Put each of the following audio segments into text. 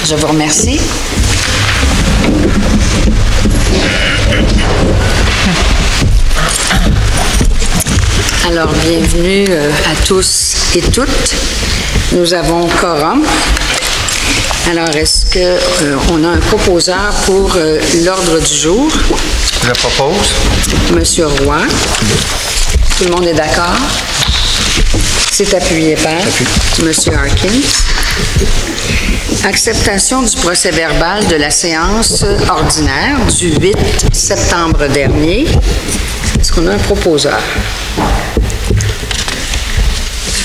Je vous remercie. Alors, bienvenue à tous et toutes. Nous avons quorum. Alors, est-ce qu'on a un proposeur pour l'ordre du jour? Je propose. Monsieur Roy. Tout le monde est d'accord? C'est appuyé par Monsieur Harkins. Acceptation du procès-verbal de la séance ordinaire du 8 septembre dernier. Est-ce qu'on a un proposeur? Du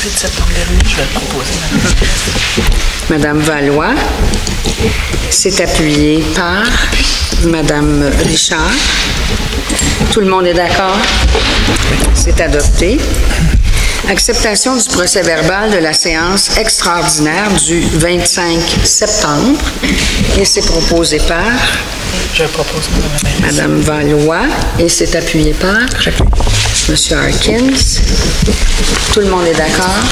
8 septembre dernier, je vais le proposer. Madame Valois. C'est appuyé par Madame Richard. Tout le monde est d'accord? C'est adopté. Acceptation du procès-verbal de la séance extraordinaire du 25 septembre. Et c'est proposé par Je propose Madame Valois. Et c'est appuyé par Monsieur Harkins. Tout le monde est d'accord?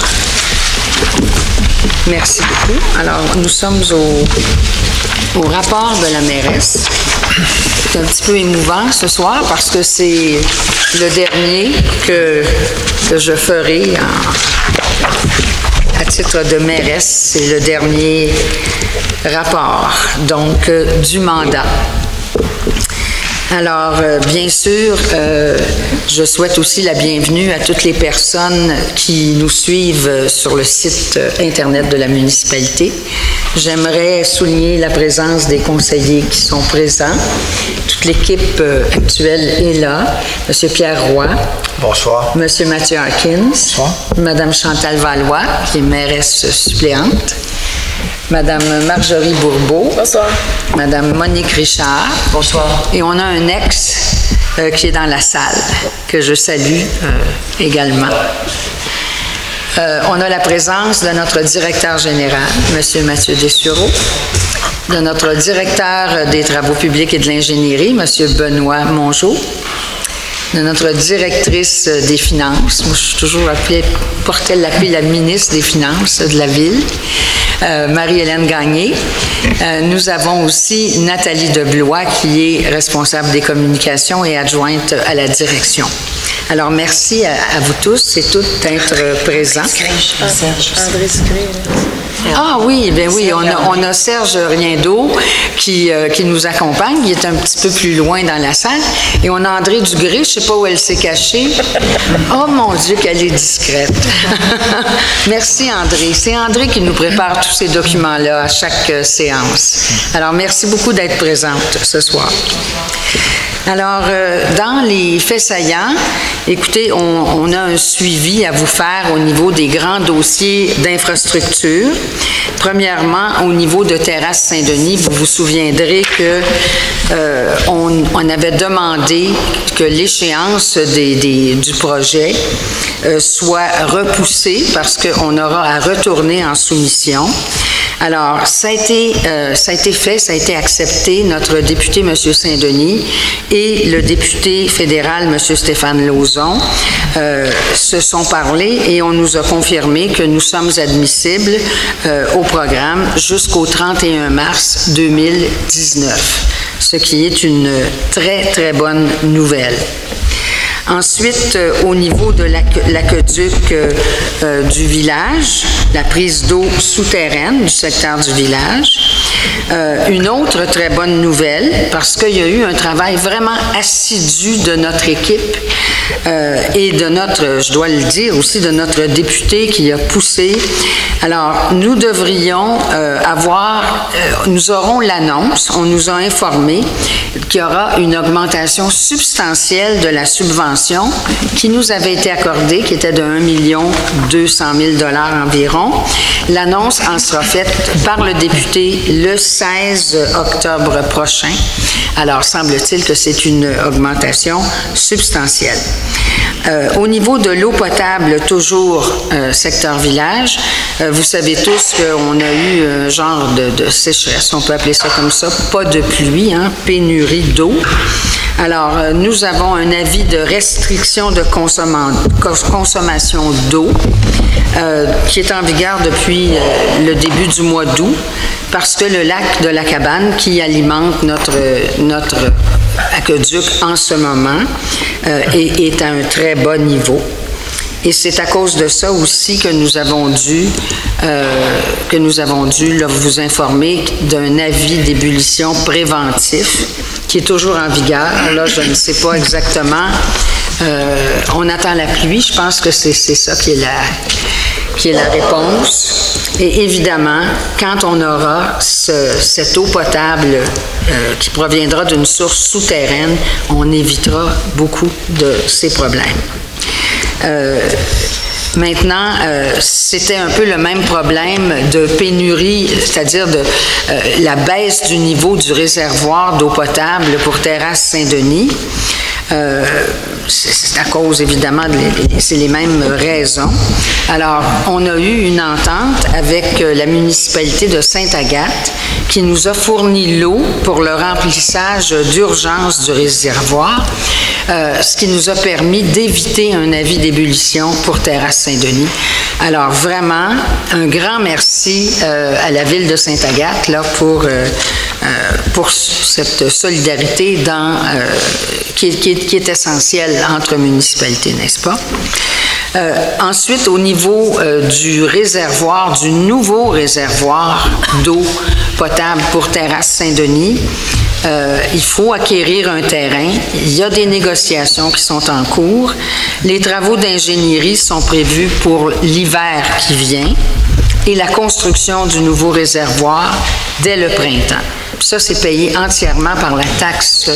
Merci beaucoup. Alors, nous sommes au rapport de la mairesse. C'est un petit peu émouvant ce soir parce que c'est le dernier que je ferai à titre de mairesse. C'est le dernier rapport, donc, du mandat. Alors, bien sûr, je souhaite aussi la bienvenue à toutes les personnes qui nous suivent sur le site Internet de la municipalité. J'aimerais souligner la présence des conseillers qui sont présents. Toute l'équipe actuelle est là. Monsieur Pierre Roy. Bonsoir. Monsieur Mathieu Harkins. Bonsoir. Madame Chantal Valois, qui est mairesse suppléante. Madame Marjorie Bourbeau. Bonsoir. Madame Monique Richard. Bonsoir. Et on a un ex qui est dans la salle, que je salue également. On a la présence de notre directeur général, M. Mathieu Dessureau, de notre directeur des travaux publics et de l'ingénierie, M. Benoît Mongeau, de notre directrice des finances. Moi, je suis toujours porté l'appui la ministre des Finances de la ville, Marie-Hélène Gagné. Nous avons aussi Nathalie Deblois, qui est responsable des communications et adjointe à la direction. Alors, merci à vous tous et toutes d'être présents. André Scré. Ah oui, bien oui, on a Serge Riendeau qui nous accompagne, il est un petit peu plus loin dans la salle, et on a André Dugré, je ne sais pas où elle s'est cachée. Oh mon Dieu, qu'elle est discrète. Merci André. C'est André qui nous prépare tous ces documents-là à chaque séance. Alors, merci beaucoup d'être présente ce soir. Alors, dans les faits saillants, écoutez, on a un suivi à vous faire au niveau des grands dossiers d'infrastructure. Premièrement, au niveau de Terrasse Saint-Denis, vous vous souviendrez que on avait demandé que l'échéance du projet soit repoussée parce qu'on aura à retourner en soumission. Alors, ça a été fait, ça a été accepté. Notre député, M. Saint-Denis, et le député fédéral, M. Stéphane Lauzon, se sont parlé et on nous a confirmé que nous sommes admissibles au programme jusqu'au 31 mars 2019, ce qui est une très, très bonne nouvelle. Ensuite, au niveau de l'aqueduc du village, la prise d'eau souterraine du secteur du village, une autre très bonne nouvelle, parce qu'il y a eu un travail vraiment assidu de notre équipe et de notre, je dois le dire aussi, de notre député qui a poussé. Alors, nous devrions nous aurons l'annonce, on nous a informé qu'il y aura une augmentation substantielle de la subvention qui nous avait été accordée, qui était de 1 200 000 $ environ. L'annonce en sera faite par le député le 16 octobre prochain. Alors, semble-t-il que c'est une augmentation substantielle. Au niveau de l'eau potable, toujours secteur village, vous savez tous qu'on a eu un genre de sécheresse, on peut appeler ça comme ça, pas de pluie, hein, pénurie d'eau. Alors, nous avons un avis de restriction de consommation d'eau qui est en vigueur depuis le début du mois d'août, parce que le lac de la Cabane, qui alimente notre aqueduc en ce moment, est à un très bas niveau. Et c'est à cause de ça aussi que nous avons dû là, vous informer d'un avis d'ébullition préventif qui est toujours en vigueur. Là, je ne sais pas exactement. On attend la pluie. Je pense que c'est ça qui est la réponse. Et évidemment, quand on aura cette eau potable qui proviendra d'une source souterraine, on évitera beaucoup de ces problèmes. Maintenant, c'était un peu le même problème de pénurie, c'est-à-dire de la baisse du niveau du réservoir d'eau potable pour Terrasse Saint-Denis. C'est à cause, évidemment, c'est les mêmes raisons. Alors, on a eu une entente avec la municipalité de Sainte-Agathe qui nous a fourni l'eau pour le remplissage d'urgence du réservoir, ce qui nous a permis d'éviter un avis d'ébullition pour Terrasse Saint-Denis. Alors, vraiment, un grand merci à la ville de Sainte-Agathe là, pour cette solidarité qui est essentielle entre municipalités, n'est-ce pas? Ensuite, au niveau du réservoir, du nouveau réservoir d'eau potable pour Terrasse Saint-Denis, il faut acquérir un terrain. Il y a des négociations qui sont en cours. Les travaux d'ingénierie sont prévus pour l'hiver qui vient et la construction du nouveau réservoir dès le printemps. Puis ça, c'est payé entièrement par la taxe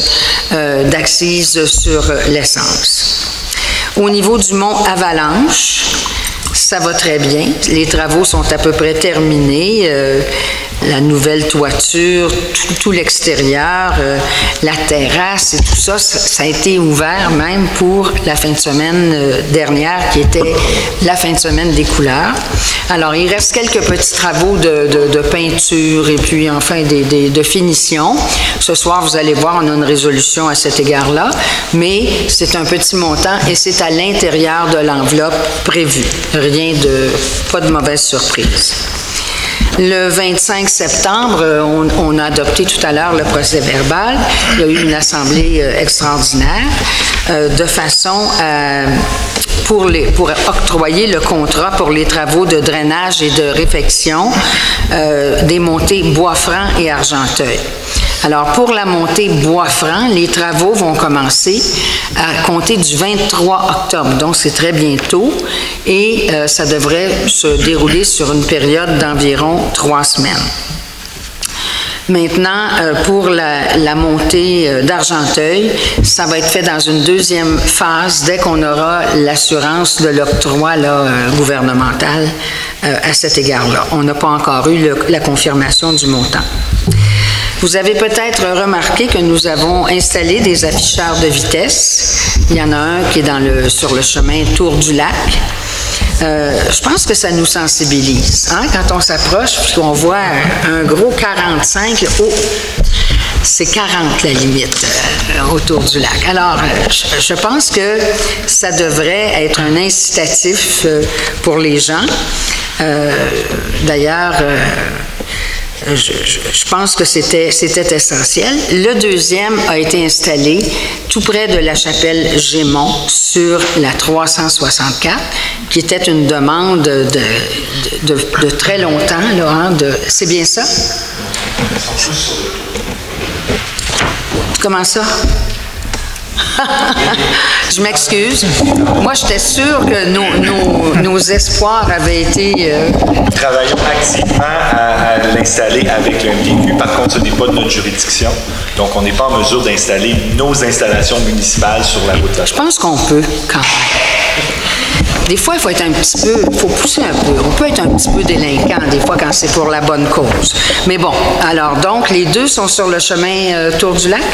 d'accise sur l'essence. Au niveau du mont Avalanche, ça va très bien. Les travaux sont à peu près terminés. La nouvelle toiture, tout l'extérieur, la terrasse et tout ça, ça a été ouvert même pour la fin de semaine dernière, qui était la fin de semaine des couleurs. Alors, il reste quelques petits travaux de peinture et puis enfin de finition. Ce soir, vous allez voir, on a une résolution à cet égard-là, mais c'est un petit montant et c'est à l'intérieur de l'enveloppe prévue. Pas de mauvaise surprise. Le 25 septembre, on a adopté tout à l'heure le procès-verbal. Il y a eu une assemblée extraordinaire de façon pour octroyer le contrat pour les travaux de drainage et de réfection des montées Bois-Franc et Argenteuil. Alors, pour la montée Bois-Franc, les travaux vont commencer à compter du 23 octobre, donc c'est très bientôt, et ça devrait se dérouler sur une période d'environ 3 semaines. Maintenant, pour la montée d'Argenteuil, ça va être fait dans une deuxième phase dès qu'on aura l'assurance de l'octroi gouvernemental à cet égard-là. On n'a pas encore eu la confirmation du montant. Vous avez peut-être remarqué que nous avons installé des afficheurs de vitesse. Il y en a un qui est sur le chemin Tour du Lac. Je pense que ça nous sensibilise. Hein? Quand on s'approche et qu'on voit un gros 45, c'est 40 la limite autour du lac. Alors, je pense que ça devrait être un incitatif pour les gens. D'ailleurs, je pense que c'était essentiel. Le deuxième a été installé tout près de la chapelle Gémont sur la 364, qui était une demande de très longtemps. Là, hein, c'est bien ça? Comment ça? Je m'excuse. Moi, j'étais sûre que nos espoirs avaient été... Nous travaillons activement à l'installer avec le MDQ. Par contre, ce n'est pas de notre juridiction. Donc, on n'est pas en mesure d'installer nos installations municipales sur la route. Je pense qu'on peut, quand même. Des fois, il faut être un petit peu... Il faut pousser un peu. On peut être un petit peu délinquant, des fois, quand c'est pour la bonne cause. Mais bon, alors, donc, les deux sont sur le chemin Tour du Lac?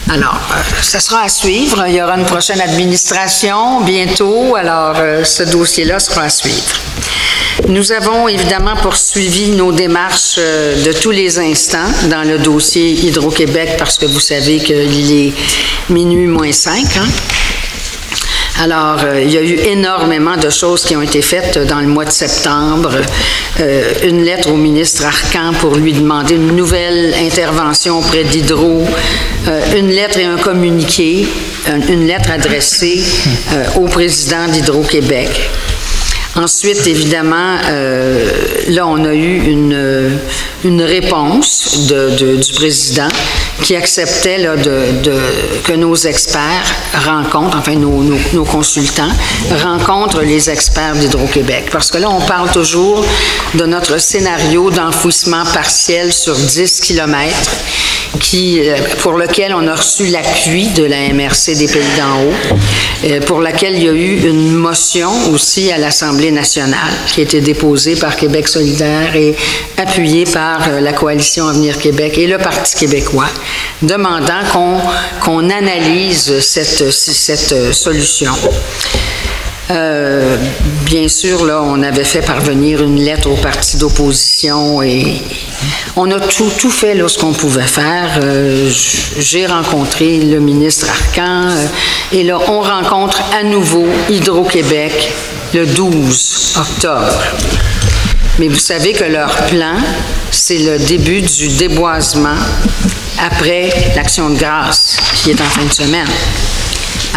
Alors, ça sera à suivre. Il y aura une prochaine administration bientôt. Alors, ce dossier-là sera à suivre. Nous avons évidemment poursuivi nos démarches de tous les instants dans le dossier Hydro-Québec parce que vous savez qu'il est minuit moins 5. Hein? Alors, il y a eu énormément de choses qui ont été faites dans le mois de septembre. Une lettre au ministre Arcan pour lui demander une nouvelle intervention auprès d'Hydro, une lettre et un communiqué, une lettre adressée au président d'Hydro-Québec. Ensuite, évidemment, là, on a eu une réponse du président qui acceptait là, que nos experts rencontrent, enfin nos consultants, rencontrent les experts d'Hydro-Québec. Parce que là, on parle toujours de notre scénario d'enfouissement partiel sur 10 kilomètres pour lequel on a reçu l'appui de la MRC des Pays d'en haut, pour laquelle il y a eu une motion aussi à l'Assemblée nationale qui a été déposée par Québec solidaire et appuyée par la Coalition Avenir Québec et le Parti québécois, demandant qu'on analyse cette solution. Bien sûr, là, on avait fait parvenir une lettre au parti d'opposition et on a tout fait là, ce qu'on pouvait faire. J'ai rencontré le ministre Arcan et là, on rencontre à nouveau Hydro-Québec le 12 octobre. Mais vous savez que leur plan, c'est le début du déboisement après l'Action de grâce qui est en fin de semaine.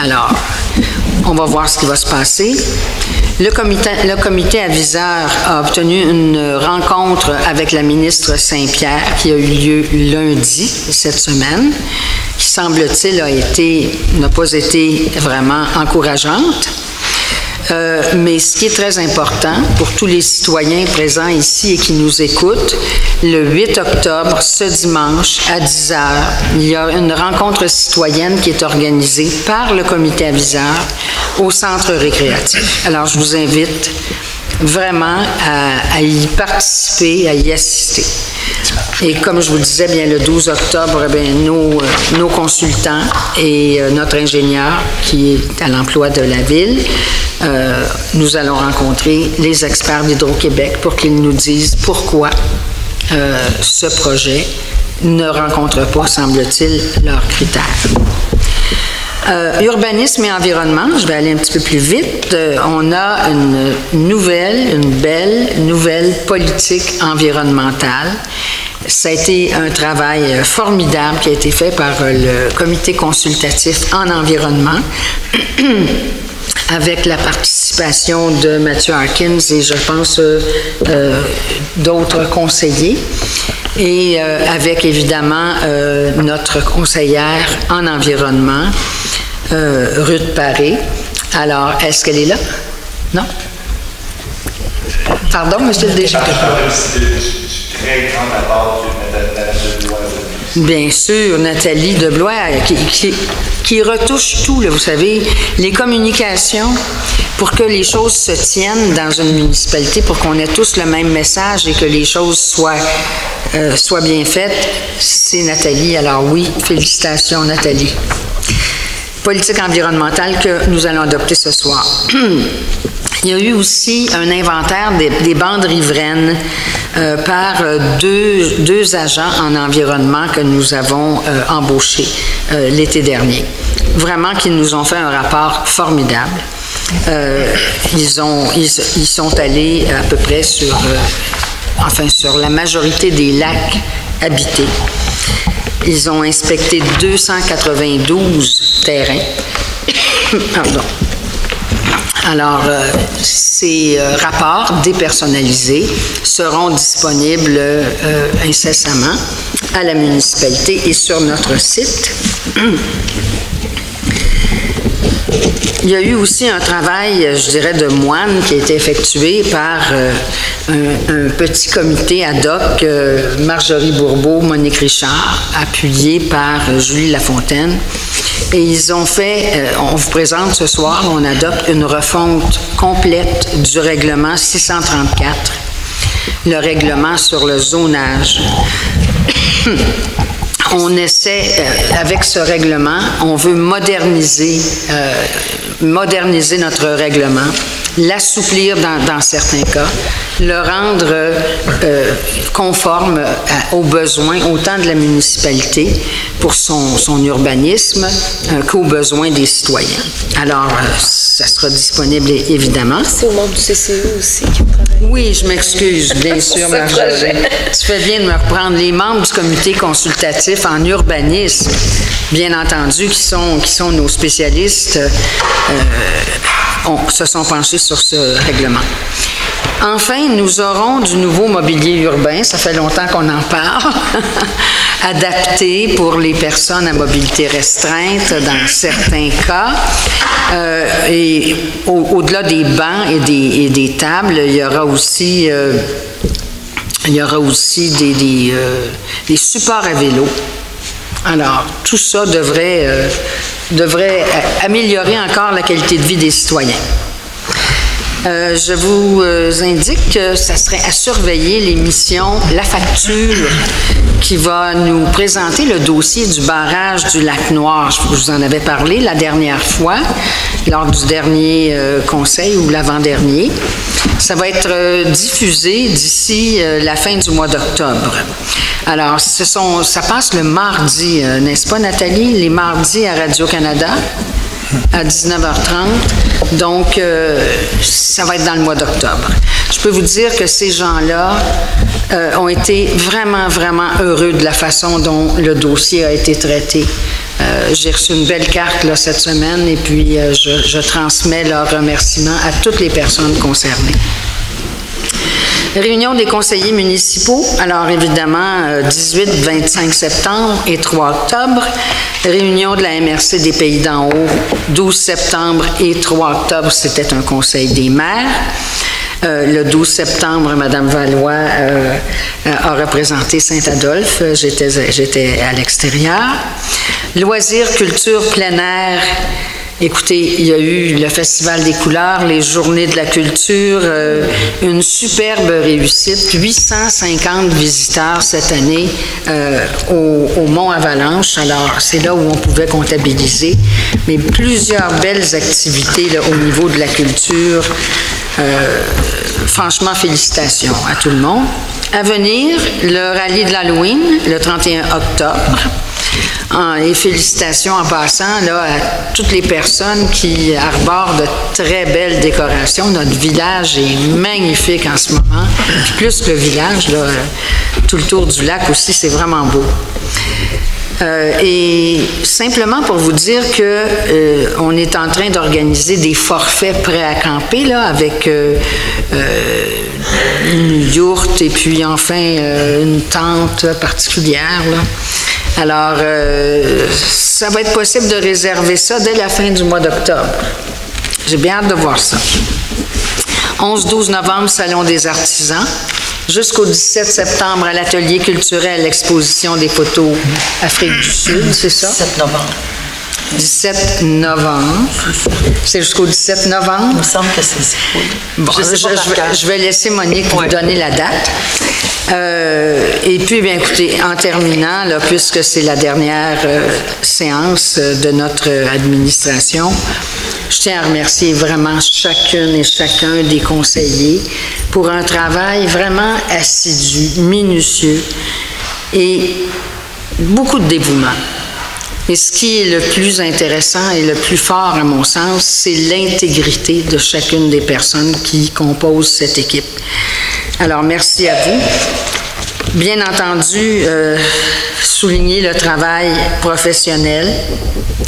Alors, on va voir ce qui va se passer. Le comité aviseur a obtenu une rencontre avec la ministre Saint-Pierre qui a eu lieu lundi cette semaine, qui semble-t-il n'a pas été vraiment encourageante. Mais ce qui est très important pour tous les citoyens présents ici et qui nous écoutent, le 8 octobre, ce dimanche, à 10 h, il y a une rencontre citoyenne qui est organisée par le comité aviseur au centre récréatif. Alors, je vous invite vraiment à y participer, à y assister. Et comme je vous disais, bien le 12 octobre, bien, nos consultants et notre ingénieur qui est à l'emploi de la ville, nous allons rencontrer les experts d'Hydro-Québec pour qu'ils nous disent pourquoi ce projet ne rencontre pas, semble-t-il, leurs critères. Urbanisme et environnement, je vais aller un petit peu plus vite. On a une belle nouvelle politique environnementale. Ça a été un travail formidable qui a été fait par le comité consultatif en environnement avec la participation de Mathieu Harkins et je pense d'autres conseillers et avec évidemment notre conseillère en environnement, Ruth Paré. Alors, est-ce qu'elle est là? Non? Pardon, monsieur le DG? Très grand apport de Nathalie Deblois. Bien sûr, Nathalie Deblois, qui retouche tout, là, vous savez, les communications, pour que les choses se tiennent dans une municipalité, pour qu'on ait tous le même message et que les choses soient bien faites, c'est Nathalie. Alors oui, félicitations Nathalie. Politique environnementale que nous allons adopter ce soir. Il y a eu aussi un inventaire des bandes riveraines par deux agents en environnement que nous avons embauchés l'été dernier. Vraiment qu'ils nous ont fait un rapport formidable. Ils sont allés à peu près sur la majorité des lacs habités. Ils ont inspecté 292 terrains. Pardon. Alors, ces rapports dépersonnalisés seront disponibles incessamment à la municipalité et sur notre site. Il y a eu aussi un travail, je dirais, de moine qui a été effectué par un petit comité ad hoc, Marjorie Bourbeau, Monique Richard, appuyé par Julie Lafontaine. Et ils ont fait, on vous présente ce soir, on adopte une refonte complète du règlement 634, le règlement sur le zonage. On essaie, avec ce règlement, on veut moderniser notre règlement, l'assouplir dans certains cas, le rendre conforme aux besoins autant de la municipalité pour son urbanisme qu'aux besoins des citoyens. Alors, ça sera disponible évidemment. C'est au monde du CCE aussi qui travaille. Oui, je m'excuse, bien sûr, Marjorie. Tu fais bien de me reprendre. Les membres du comité consultatif en urbanisme, bien entendu, qui sont nos spécialistes, se sont penchés sur ce règlement. Enfin, nous aurons du nouveau mobilier urbain, ça fait longtemps qu'on en parle, adapté pour les personnes à mobilité restreinte dans certains cas. Et au-delà des bancs et des tables, il y aura aussi des supports à vélo. Alors, tout ça devrait améliorer encore la qualité de vie des citoyens. Je vous indique que ça serait à surveiller l'émission La Facture qui va nous présenter le dossier du barrage du Lac-Noir. Je vous en avais parlé la dernière fois, lors du dernier conseil ou l'avant-dernier. Ça va être diffusé d'ici la fin du mois d'octobre. Alors, ça passe le mardi, n'est-ce pas, Nathalie? Les mardis à Radio-Canada à 19h30. Donc, ça va être dans le mois d'octobre. Je peux vous dire que ces gens-là ont été vraiment, vraiment heureux de la façon dont le dossier a été traité. J'ai reçu une belle carte là, cette semaine et puis je transmets leurs remerciements à toutes les personnes concernées. Réunion des conseillers municipaux, alors évidemment 18, 25 septembre et 3 octobre. Réunion de la MRC des Pays d'en haut, 12 septembre et 3 octobre, c'était un conseil des maires. Le 12 septembre, Mme Valois a représenté Saint-Adolphe. J'étais à l'extérieur. Loisirs, culture, plein air. Écoutez, il y a eu le Festival des couleurs, les Journées de la culture, une superbe réussite. 850 visiteurs cette année au Mont-Avalanche. Alors, c'est là où on pouvait comptabiliser. Mais plusieurs belles activités là, au niveau de la culture. Franchement, félicitations à tout le monde. À venir, le rallye de l'Halloween, le 31 octobre. Et félicitations en passant là, à toutes les personnes qui arborent de très belles décorations. Notre village est magnifique en ce moment. Puis plus que le village, là, tout le tour du lac aussi, c'est vraiment beau. Et simplement pour vous dire que on est en train d'organiser des forfaits prêts à camper là, avec une yourte et puis enfin une tente particulière. Là. Alors, ça va être possible de réserver ça dès la fin du mois d'octobre. J'ai bien hâte de voir ça. 11-12 novembre, Salon des artisans. Jusqu'au 17 septembre, à l'atelier culturel, l'exposition des photos Afrique du Sud, c'est ça? 17 novembre. 17 novembre. C'est jusqu'au 17 novembre? Il me semble que c'est ça. Oui. Bon, je vais laisser Monique vous donner la date. Et puis, bien écoutez, en terminant, là, puisque c'est la dernière séance de notre administration, je tiens à remercier vraiment chacune et chacun des conseillers pour un travail vraiment assidu, minutieux et beaucoup de dévouement. Et ce qui est le plus intéressant et le plus fort, à mon sens, c'est l'intégrité de chacune des personnes qui composent cette équipe. Alors, merci à vous. Bien entendu, souligner le travail professionnel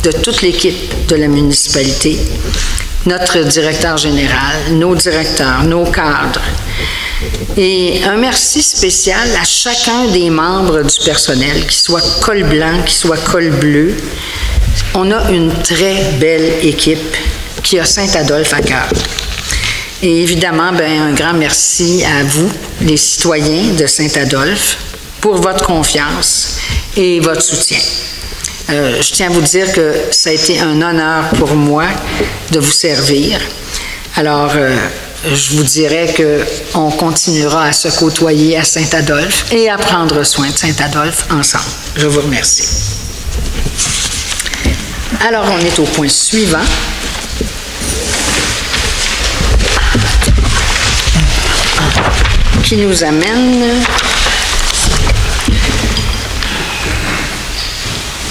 de toute l'équipe de la municipalité, notre directeur général, nos directeurs, nos cadres. Et un merci spécial à chacun des membres du personnel, qu'il soit col blanc, qu'il soit col bleu. On a une très belle équipe qui a Saint-Adolphe à cœur. Et évidemment, bien, un grand merci à vous, les citoyens de Saint-Adolphe, pour votre confiance et votre soutien. Je tiens à vous dire que ça a été un honneur pour moi de vous servir. Alors, je vous dirais qu'on continuera à se côtoyer à Saint-Adolphe et à prendre soin de Saint-Adolphe ensemble. Je vous remercie. Alors, on est au point suivant. Qui nous amène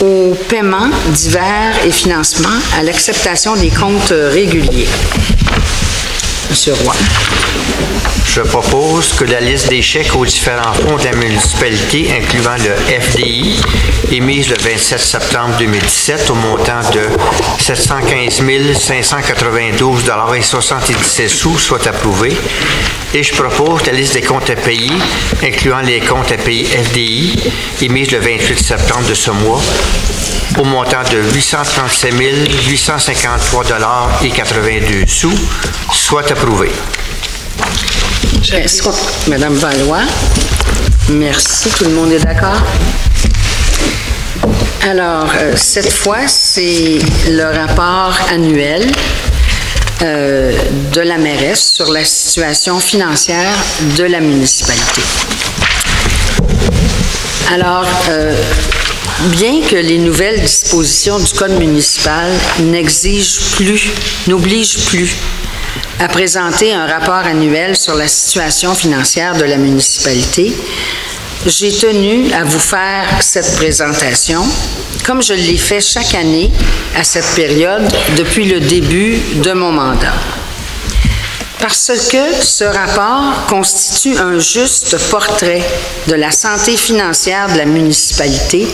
aux paiements divers et financements à l'acceptation des comptes réguliers. Monsieur Roy. Je propose que la liste des chèques aux différents fonds de la municipalité, incluant le FDI, émise le 27 septembre 2017 au montant de 715 592,77 $, soit approuvée. Et je propose que la liste des comptes à payer, incluant les comptes à payer FDI, émise le 28 septembre de ce mois, au montant de 837 853,82 $, soit approuvée. Madame Valois, merci. Tout le monde est d'accord? Alors, cette fois, c'est le rapport annuel de la mairesse sur la situation financière de la municipalité. Alors, bien que les nouvelles dispositions du Code municipal n'obligent plus à présenter un rapport annuel sur la situation financière de la municipalité, j'ai tenu à vous faire cette présentation, comme je l'ai fait chaque année à cette période depuis le début de mon mandat. Parce que ce rapport constitue un juste portrait de la santé financière de la municipalité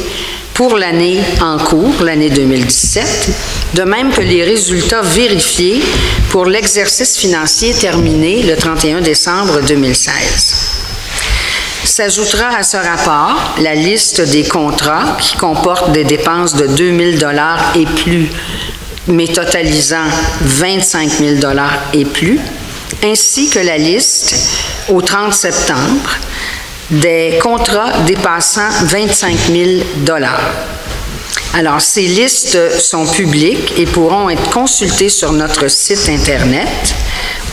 pour l'année en cours, l'année 2017, de même que les résultats vérifiés pour l'exercice financier terminé le 31 décembre 2016. S'ajoutera à ce rapport la liste des contrats qui comportent des dépenses de 2 000 $ et plus, mais totalisant 25 000 $ et plus, ainsi que la liste au 30 septembre des contrats dépassant 25 000 $. Alors, ces listes sont publiques et pourront être consultées sur notre site Internet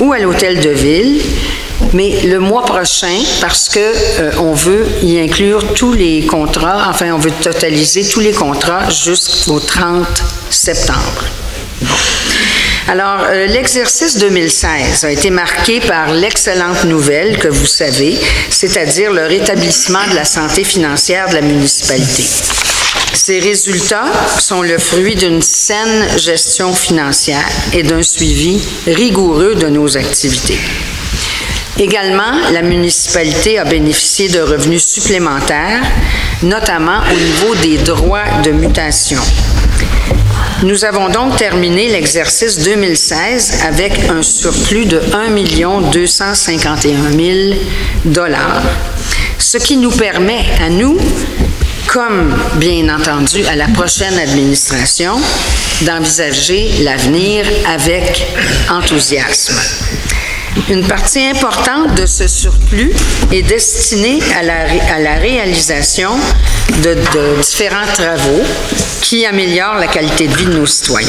ou à l'Hôtel de Ville, mais le mois prochain, parce qu'on veut y inclure tous les contrats, enfin, on veut totaliser tous les contrats jusqu'au 30 septembre. Alors, l'exercice 2016 a été marqué par l'excellente nouvelle que vous savez, c'est-à-dire le rétablissement de la santé financière de la municipalité. Ces résultats sont le fruit d'une saine gestion financière et d'un suivi rigoureux de nos activités. Également, la municipalité a bénéficié de revenus supplémentaires, notamment au niveau des droits de mutation. Nous avons donc terminé l'exercice 2016 avec un surplus de 1 251 000 $, ce qui nous permet à nous, comme bien entendu à la prochaine administration, d'envisager l'avenir avec enthousiasme. Une partie importante de ce surplus est destinée à la réalisation de différents travaux qui améliorent la qualité de vie de nos citoyens.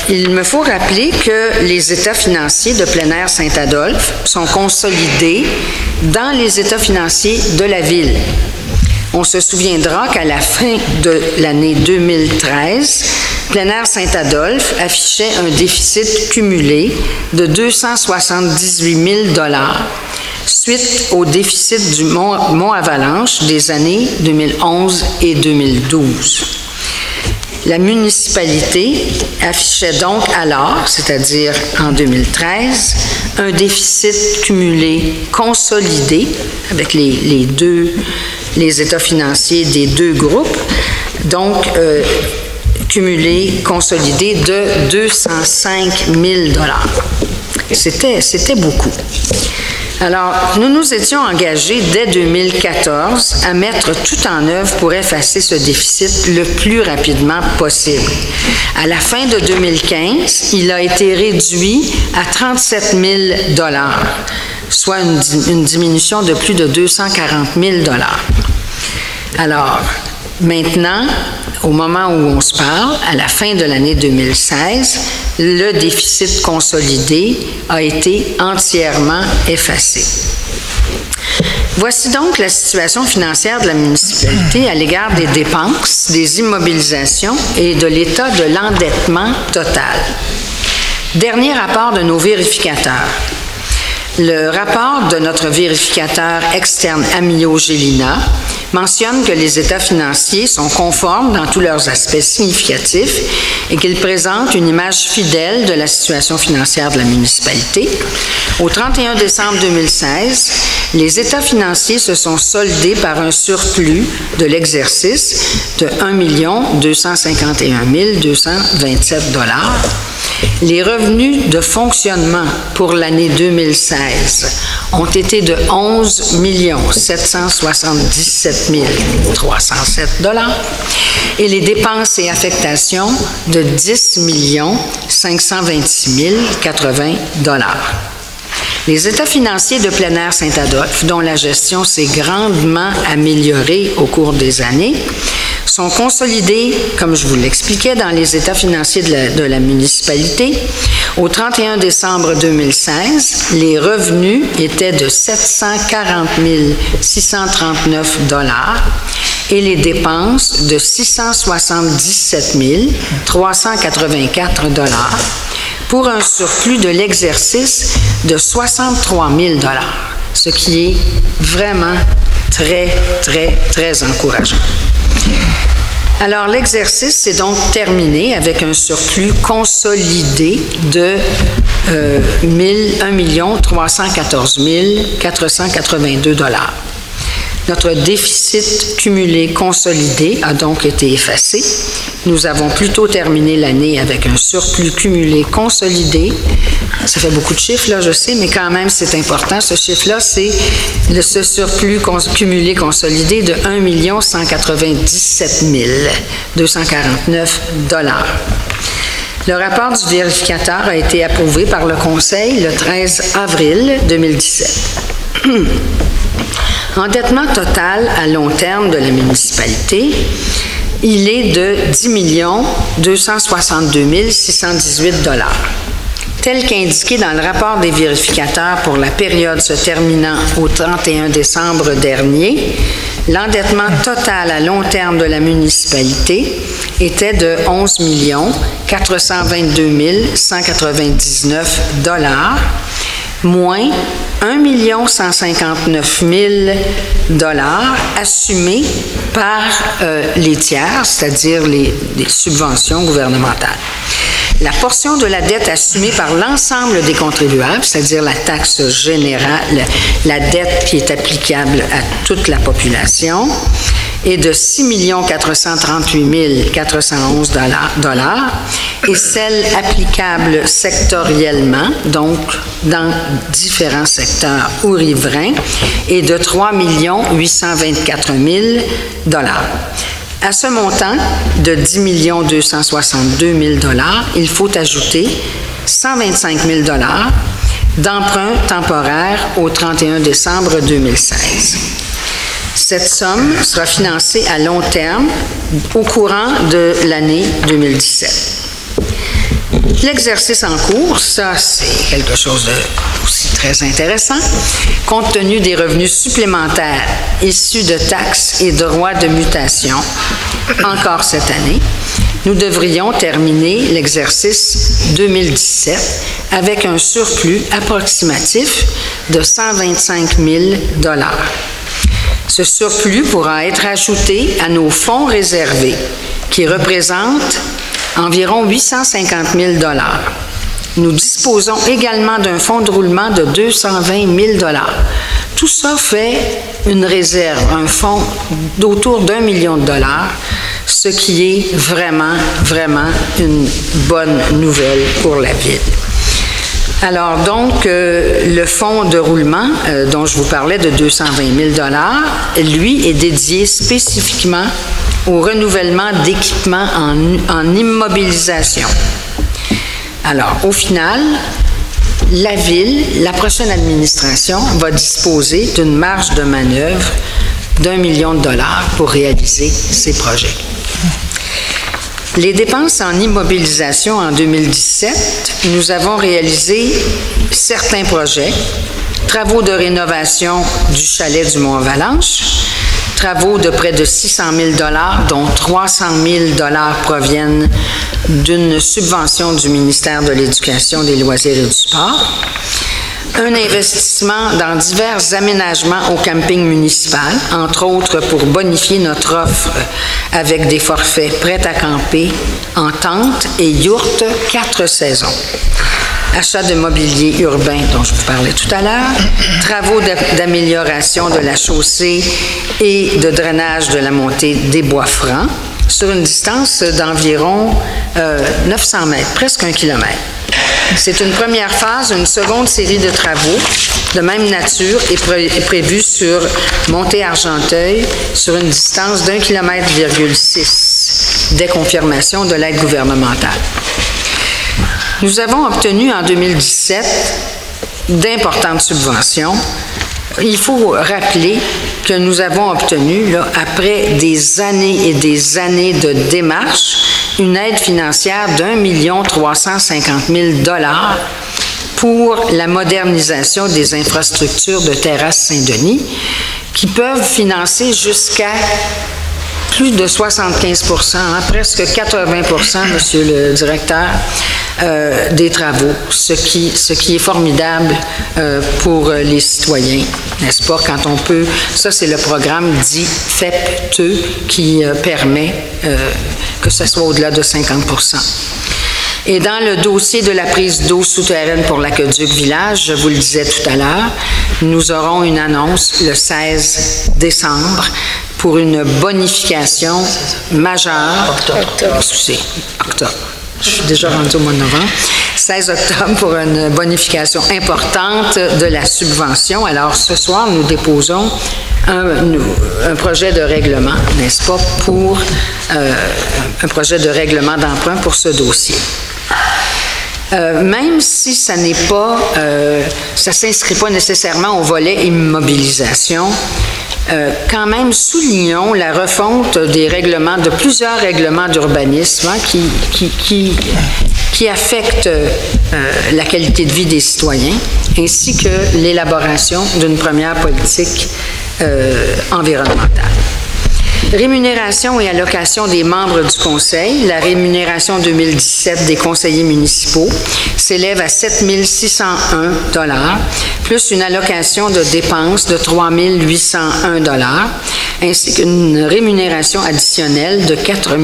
Il me faut rappeler que les états financiers de plein air Saint-Adolphe sont consolidés dans les états financiers de la ville. On se souviendra qu'à la fin de l'année 2013, plein air Saint-Adolphe affichait un déficit cumulé de 278 000 $ suite au déficit du Mont-Avalanche des années 2011 et 2012. La municipalité affichait donc alors, c'est-à-dire en 2013, un déficit cumulé consolidé avec les états financiers des deux groupes, donc cumulé, consolidé de 205 000 $. C'était beaucoup. Alors, nous nous étions engagés dès 2014 à mettre tout en œuvre pour effacer ce déficit le plus rapidement possible. À la fin de 2015, il a été réduit à 37 000 $, soit une diminution de plus de 240 000 $. Alors, maintenant, au moment où on se parle, à la fin de l'année 2016, le déficit consolidé a été entièrement effacé. Voici donc la situation financière de la municipalité à l'égard des dépenses, des immobilisations et de l'état de l'endettement total. Dernier rapport de nos vérificateurs. Le rapport de notre vérificateur externe Amio Gélina mentionne que les états financiers sont conformes dans tous leurs aspects significatifs et qu'ils présentent une image fidèle de la situation financière de la municipalité. Au 31 décembre 2016, les états financiers se sont soldés par un surplus de l'exercice de 1 251 227 $. Les revenus de fonctionnement pour l'année 2016 ont été de 11 777 307 $ et les dépenses et affectations de 10 526 080 $. Les états financiers de plein air Saint-Adolphe, dont la gestion s'est grandement améliorée au cours des années, sont consolidés, comme je vous l'expliquais, dans les états financiers de la municipalité. Au 31 décembre 2016, les revenus étaient de 740 639 $ et les dépenses de 677 384 $ pour un surplus de l'exercice de 63 000 $, ce qui est vraiment très, très, très encourageant. Alors, l'exercice s'est donc terminé avec un surplus consolidé de 1 314 482 $. Notre déficit cumulé consolidé a donc été effacé. Nous avons plutôt terminé l'année avec un surplus cumulé consolidé. Ça fait beaucoup de chiffres, là, je sais, mais quand même, c'est important. Ce chiffre-là, c'est ce surplus cumulé consolidé de 1 197 249 $. Le rapport du vérificateur a été approuvé par le Conseil le 13 avril 2017. Endettement total à long terme de la municipalité, il est de 10 262 618 $. Tel qu'indiqué dans le rapport des vérificateurs pour la période se terminant au 31 décembre dernier, l'endettement total à long terme de la municipalité était de 11 422 199 $, moins 1 159 000 $ assumés par les tiers, c'est-à-dire les subventions gouvernementales. La portion de la dette assumée par l'ensemble des contribuables, c'est-à-dire la taxe générale, la dette qui est applicable à toute la population, est de 6 438 411 $ et celle applicable sectoriellement, donc dans différents secteurs ou riverains, est de 3 824 000 $. À ce montant de 10 262 000 $, il faut ajouter 125 000 $ d'emprunt temporaire au 31 décembre 2016. Cette somme sera financée à long terme au courant de l'année 2017. L'exercice en cours, ça, c'est quelque chose de aussi très intéressant. Compte tenu des revenus supplémentaires issus de taxes et droits de mutation, encore cette année, nous devrions terminer l'exercice 2017 avec un surplus approximatif de 125 000 $. Ce surplus pourra être ajouté à nos fonds réservés, qui représentent environ 850 000 $. Nous disposons également d'un fonds de roulement de 220 000 $. Tout ça fait une réserve, un fonds d'autour d'1 million $, ce qui est vraiment, vraiment une bonne nouvelle pour la ville. Alors donc, le fonds de roulement dont je vous parlais de 220 000 $, lui, est dédié spécifiquement au renouvellement d'équipements en immobilisation. Alors, au final, la ville, la prochaine administration, va disposer d'une marge de manœuvre d'1 million $ pour réaliser ces projets. Les dépenses en immobilisation en 2017, nous avons réalisé certains projets, travaux de rénovation du chalet du Mont-Avalanche, travaux de près de 600 000 $, dont 300 000 $ proviennent d'une subvention du ministère de l'Éducation, des Loisirs et du Sport. Un investissement dans divers aménagements au camping municipal, entre autres pour bonifier notre offre avec des forfaits prêts à camper en tente et yourte 4 saisons. Achat de mobilier urbain dont je vous parlais tout à l'heure, travaux d'amélioration de la chaussée et de drainage de la montée des Bois Francs sur une distance d'environ 900 mètres, presque 1 kilomètre. C'est une première phase, une seconde série de travaux de même nature est prévue sur Montée-Argenteuil sur une distance d'1,6 km dès confirmation de l'aide gouvernementale. Nous avons obtenu en 2017 d'importantes subventions. Il faut rappeler que nous avons obtenu, là, après des années et des années de démarches, une aide financière d'1 350 000 $ pour la modernisation des infrastructures de Terrasse Saint-Denis, qui peuvent financer jusqu'à plus de 75 presque 80 Monsieur le directeur, des travaux, ce qui est formidable pour les citoyens, n'est-ce pas, quand on peut, ça c'est le programme dit FEP2 qui permet que ce soit au-delà de 50 Et dans le dossier de la prise d'eau souterraine pour l'Aqueduc Village, je vous le disais tout à l'heure, nous aurons une annonce le 16 décembre pour une bonification majeure. Octobre. Je suis déjà rendue au mois de novembre. 16 octobre pour une bonification importante de la subvention. Alors, ce soir, nous déposons un projet de règlement, n'est-ce pas, pour un projet de règlement d'emprunt pour ce dossier. Même si ça n'est pas, ça s'inscrit pas nécessairement au volet immobilisation, quand même soulignons la refonte des règlements, de plusieurs règlements d'urbanisme qui affectent la qualité de vie des citoyens, ainsi que l'élaboration d'une première politique environnementale. Rémunération et allocation des membres du Conseil. La rémunération 2017 des conseillers municipaux s'élève à 7 601 $, plus une allocation de dépenses de 3 801 $, ainsi qu'une rémunération additionnelle de 4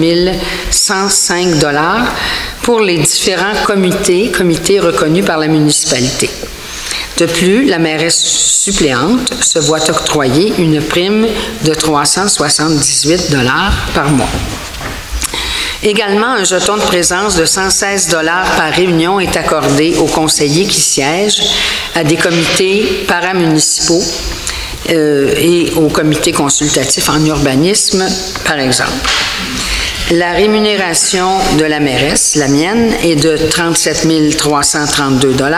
105 $ pour les différents comités reconnus par la municipalité. De plus, la mairesse suppléante se voit octroyer une prime de 378 $ par mois. Également, un jeton de présence de 116 $ par réunion est accordé aux conseillers qui siègent à des comités paramunicipaux et aux comités consultatifs en urbanisme, par exemple. La rémunération de la mairesse, la mienne, est de 37 332 $,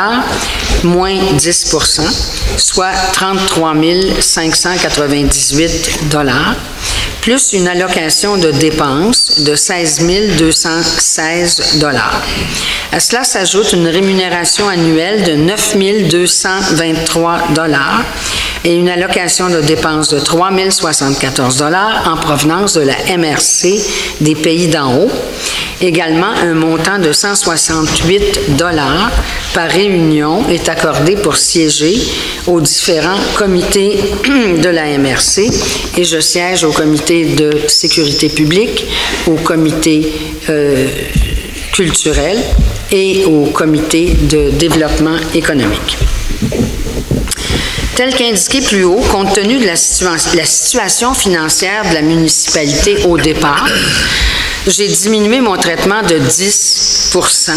moins 10 soit 33 598 $, plus une allocation de dépenses de 16 216 $. À cela s'ajoute une rémunération annuelle de 9 223 $ et une allocation de dépenses de 3 074 $ en provenance de la MRC des Pays d'en haut. Également, un montant de 168 $ par réunion est accordé pour siéger aux différents comités de la MRC et je siège au comité de sécurité publique, au comité culturel et au comité de développement économique. Tel qu'indiqué plus haut, compte tenu de la situation financière de la municipalité au départ, j'ai diminué mon traitement de 10 %.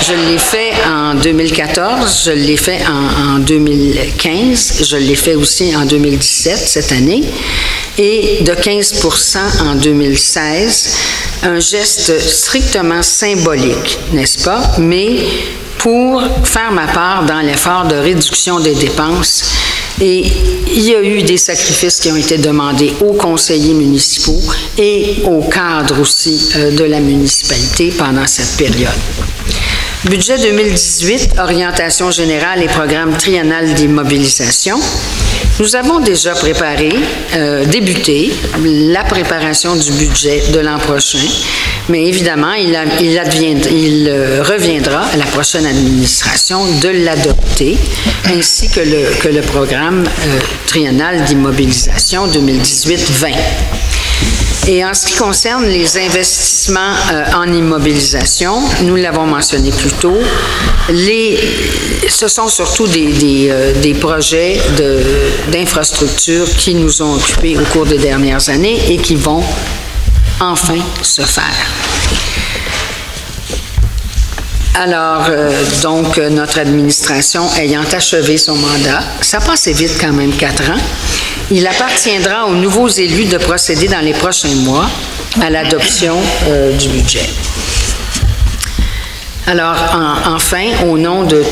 Je l'ai fait en 2014, je l'ai fait en 2015, je l'ai fait aussi en 2017, cette année, et de 15 % en 2016, un geste strictement symbolique, n'est-ce pas, mais pour faire ma part dans l'effort de réduction des dépenses. Et il y a eu des sacrifices qui ont été demandés aux conseillers municipaux et aux cadres aussi de la municipalité pendant cette période. Budget 2018, orientation générale et programme triennal d'immobilisation. Nous avons déjà débuté la préparation du budget de l'an prochain, mais évidemment, il reviendra à la prochaine administration de l'adopter, ainsi que le programme triennal d'immobilisation 2018-20. Et en ce qui concerne les investissements en immobilisation, nous l'avons mentionné plus tôt, ce sont surtout des projets d'infrastructure qui nous ont occupés au cours des dernières années et qui vont enfin se faire. Alors, donc, notre administration ayant achevé son mandat, ça passait vite quand même 4 ans, il appartiendra aux nouveaux élus de procéder dans les prochains mois à l'adoption du budget. Alors, enfin, au nom de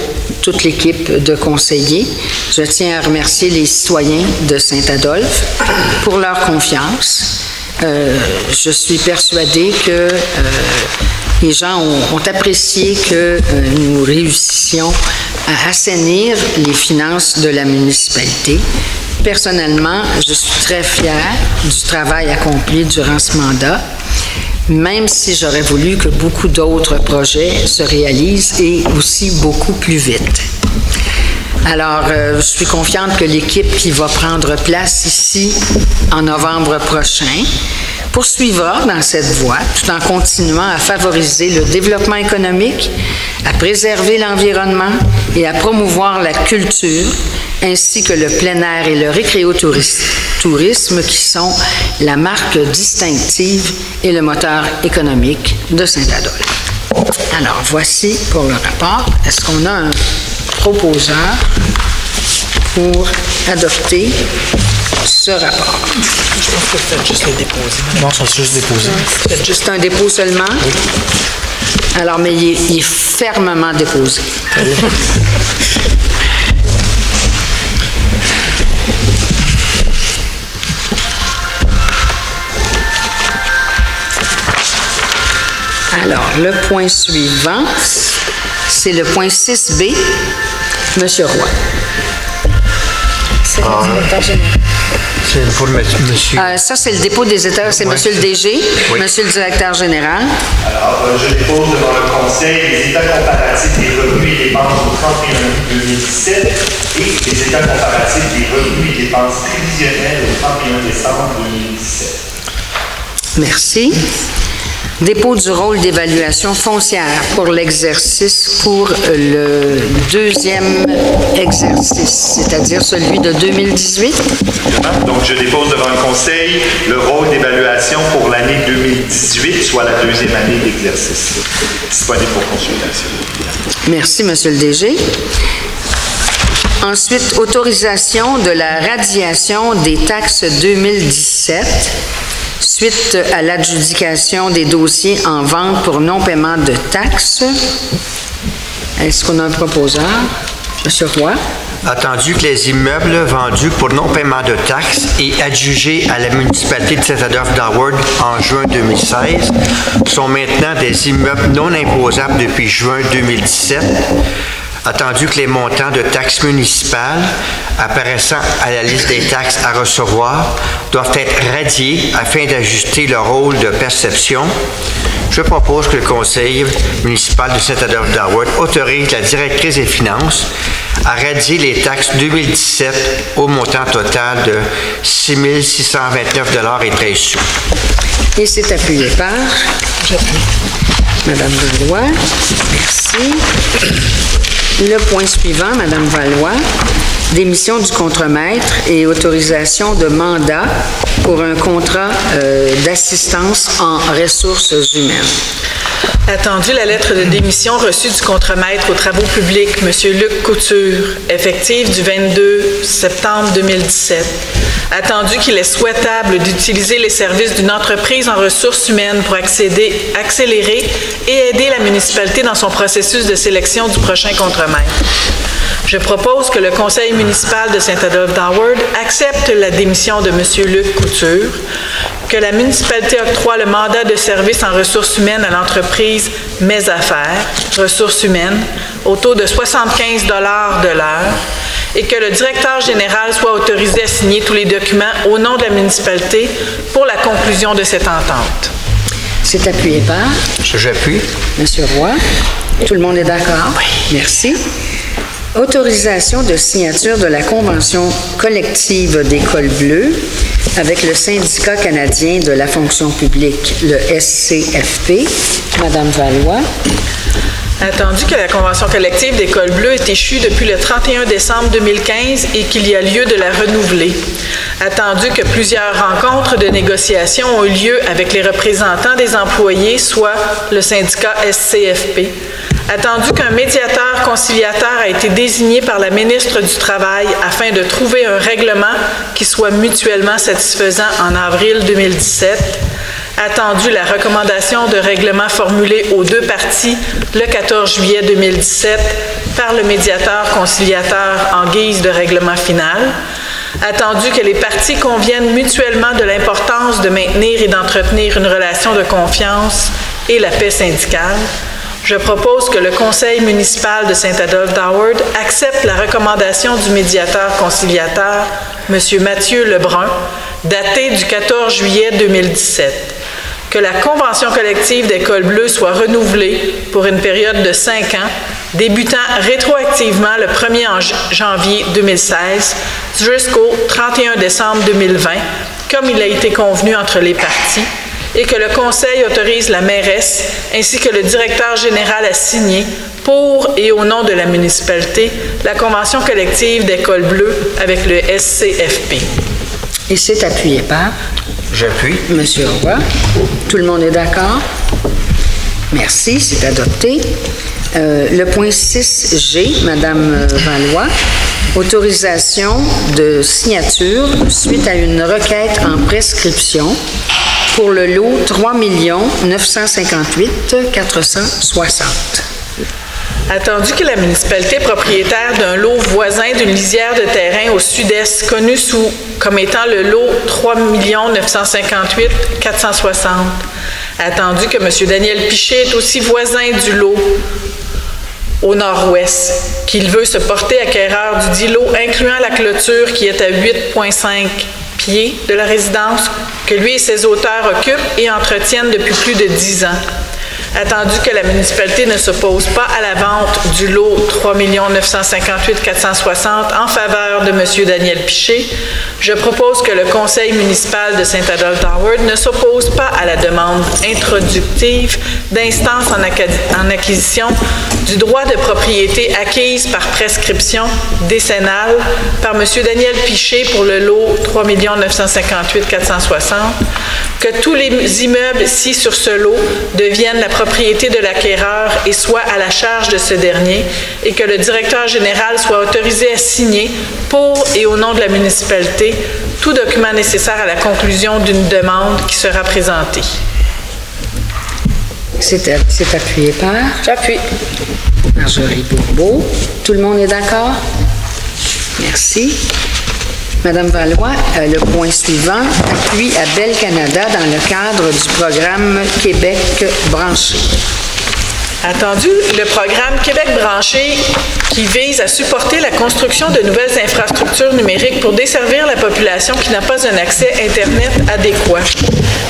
toute l'équipe de conseillers, je tiens à remercier les citoyens de Saint-Adolphe pour leur confiance. Je suis persuadée que les gens ont apprécié que nous réussissions à assainir les finances de la municipalité. Personnellement, je suis très fière du travail accompli durant ce mandat, même si j'aurais voulu que beaucoup d'autres projets se réalisent et aussi beaucoup plus vite. Alors, je suis confiante que l'équipe qui va prendre place ici en novembre prochain poursuivra dans cette voie tout en continuant à favoriser le développement économique, à préserver l'environnement et à promouvoir la culture, ainsi que le plein air et le récréotourisme qui sont la marque distinctive et le moteur économique de Saint-Adolphe. Alors, voici pour le rapport. Est-ce qu'on a un proposeur pour adopter ce rapport? Je pense que vous faites juste le déposer. Non, ça c'est juste déposé. C'est un dépôt seulement? Oui. Alors, mais il est fermement déposé. Alors, le point suivant, c'est le point 6B. Monsieur Roy. C'est le directeur général. C'est pour monsieur. Ça, c'est le dépôt des états. C'est monsieur le DG, monsieur le directeur général. Alors, je dépose devant le Conseil les états comparatifs des revenus et dépenses au 31 août 2017 et les états comparatifs des revenus et dépenses prévisionnelles au 31 décembre 2017. Merci. Dépôt du rôle d'évaluation foncière pour l'exercice, pour le deuxième exercice, c'est-à-dire celui de 2018. Donc, je dépose devant le Conseil le rôle d'évaluation pour l'année 2018, soit la deuxième année d'exercice. Disponible pour consultation. Merci, monsieur le DG. Ensuite, autorisation de la radiation des taxes 2017. Suite à l'adjudication des dossiers en vente pour non-paiement de taxes. Est-ce qu'on a un proposeur? Monsieur Roy. Attendu que les immeubles vendus pour non-paiement de taxes et adjugés à la municipalité de Saint-Adolphe-d'Howard en juin 2016 sont maintenant des immeubles non imposables depuis juin 2017, attendu que les montants de taxes municipales apparaissant à la liste des taxes à recevoir doivent être radiés afin d'ajuster le rôle de perception, je propose que le Conseil municipal de Saint-Adolphe-d'Howard autorise la directrice des finances à radier les taxes 2017 au montant total de 6 629,13 $. Et c'est appuyé par Madame Valois. Merci. Le point suivant, Madame Valois, démission du contremaître et autorisation de mandat pour un contrat d'assistance en ressources humaines. Attendu la lettre de démission reçue du contremaître aux travaux publics, M. Luc Couture, effective du 22 septembre 2017. Attendu qu'il est souhaitable d'utiliser les services d'une entreprise en ressources humaines pour accélérer et aider la municipalité dans son processus de sélection du prochain contremaître. Je propose que le Conseil municipal de Saint-Adolphe-d'Howard accepte la démission de M. Luc Couture, que la municipalité octroie le mandat de service en ressources humaines à l'entreprise Mes Affaires, ressources humaines, au taux de 75 $ de l'heure, et que le directeur général soit autorisé à signer tous les documents au nom de la municipalité pour la conclusion de cette entente. C'est appuyé par? J'appuie. Monsieur Roy. Tout le monde est d'accord? Oui. Merci. Autorisation de signature de la convention collective d'École bleue avec le syndicat canadien de la fonction publique, le SCFP. Madame Valois. Attendu que la convention collective d'École bleue est échue depuis le 31 décembre 2015 et qu'il y a lieu de la renouveler. Attendu que plusieurs rencontres de négociation ont eu lieu avec les représentants des employés, soit le syndicat SCFP. Attendu qu'un médiateur conciliateur a été désigné par la ministre du Travail afin de trouver un règlement qui soit mutuellement satisfaisant en avril 2017. Attendu la recommandation de règlement formulée aux deux parties le 14 juillet 2017 par le médiateur conciliateur en guise de règlement final. Attendu que les parties conviennent mutuellement de l'importance de maintenir et d'entretenir une relation de confiance et la paix syndicale, je propose que le conseil municipal de Saint-Adolphe-d'Howard accepte la recommandation du médiateur conciliateur, M. Mathieu Lebrun, datée du 14 juillet 2017. Que la convention collective d'École bleue soit renouvelée pour une période de 5 ans, débutant rétroactivement le 1er janvier 2016 jusqu'au 31 décembre 2020, comme il a été convenu entre les parties, et que le Conseil autorise la mairesse ainsi que le directeur général à signer, pour et au nom de la municipalité, la convention collective d'École bleue avec le SCFP. Et c'est appuyé par? J'appuie. Monsieur Roy. Tout le monde est d'accord? Merci, c'est adopté. Le point 6G, Madame Valois, autorisation de signature suite à une requête en prescription pour le lot 3 958 460. Attendu que la municipalité est propriétaire d'un lot voisin d'une lisière de terrain au sud-est, connu comme étant le lot 3 958 460. Attendu que M. Daniel Piché est aussi voisin du lot au nord-ouest, qu'il veut se porter acquéreur du dit lot, incluant la clôture qui est à 8,5 pieds de la résidence, que lui et ses auteurs occupent et entretiennent depuis plus de 10 ans. Attendu que la municipalité ne s'oppose pas à la vente du lot 3 958 460 en faveur de M. Daniel Piché, je propose que le conseil municipal de Saint-Adolphe-d'Howard ne s'oppose pas à la demande introductive d'instance en acquisition du droit de propriété acquise par prescription décennale par M. Daniel Piché pour le lot 3 958 460, que tous les immeubles ci sur ce lot deviennent la propriété de l'acquéreur et soient à la charge de ce dernier, et que le directeur général soit autorisé à signer pour et au nom de la municipalité tout document nécessaire à la conclusion d'une demande qui sera présentée. C'est appuyé par? J'appuie. Marjorie Bourbeau. Tout le monde est d'accord? Merci. Madame Valois, le point suivant, appui à Bell Canada dans le cadre du programme Québec branché. Attendu, le programme Québec branché qui vise à supporter la construction de nouvelles infrastructures numériques pour desservir la population qui n'a pas un accès Internet adéquat.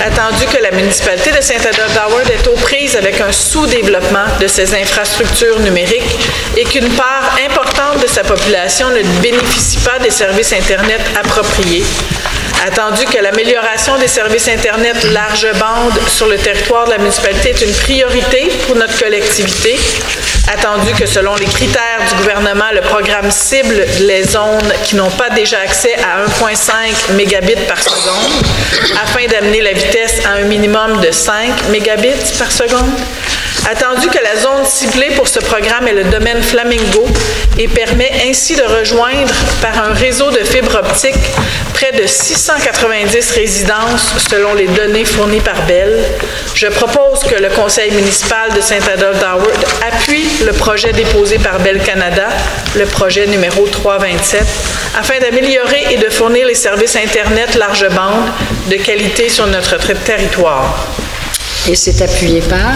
Attendu que la municipalité de Saint-Adolphe-d'Howard est aux prises avec un sous-développement de ces infrastructures numériques et qu'une part importante de sa population ne bénéficie pas des services Internet appropriés. Attendu que l'amélioration des services Internet large bande sur le territoire de la municipalité est une priorité pour notre collectivité. Attendu que selon les critères du gouvernement, le programme cible les zones qui n'ont pas déjà accès à 1,5 mégabits par seconde afin d'amener la vitesse à un minimum de 5 mégabits par seconde. Attendu que la zone ciblée pour ce programme est le domaine Flamingo et permet ainsi de rejoindre par un réseau de fibre optique près de 690 résidences selon les données fournies par Bell, je propose que le conseil municipal de Saint-Adolphe-d'Howard appuie le projet déposé par Bell Canada, le projet numéro 327, afin d'améliorer et de fournir les services Internet large bande de qualité sur notre territoire. Et c'est appuyé par?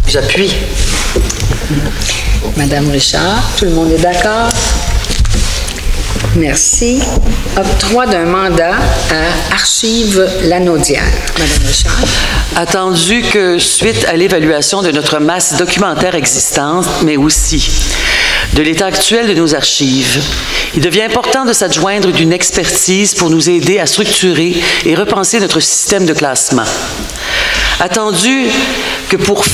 J'appuie. Madame Richard, tout le monde est d'accord? Merci. Octroi d'un mandat à Archives Lanaudière. Madame Richard. Attendu que, suite à l'évaluation de notre masse documentaire existante, mais aussi de l'état actuel de nos archives, il devient important de s'adjoindre d'une expertise pour nous aider à structurer et repenser notre système de classement. Attendu que pour ce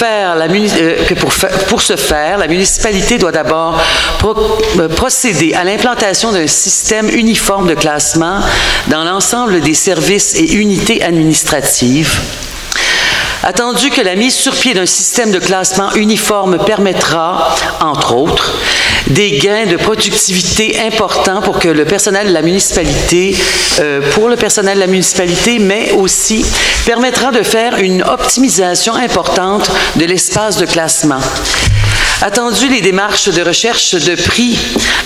faire, la municipalité doit d'abord procéder à l'implantation d'un système uniforme de classement dans l'ensemble des services et unités administratives. Attendu que la mise sur pied d'un système de classement uniforme permettra, entre autres, des gains de productivité importants pour le personnel de la municipalité, mais aussi permettra de faire une optimisation importante de l'espace de classement. Attendu les démarches de recherche de prix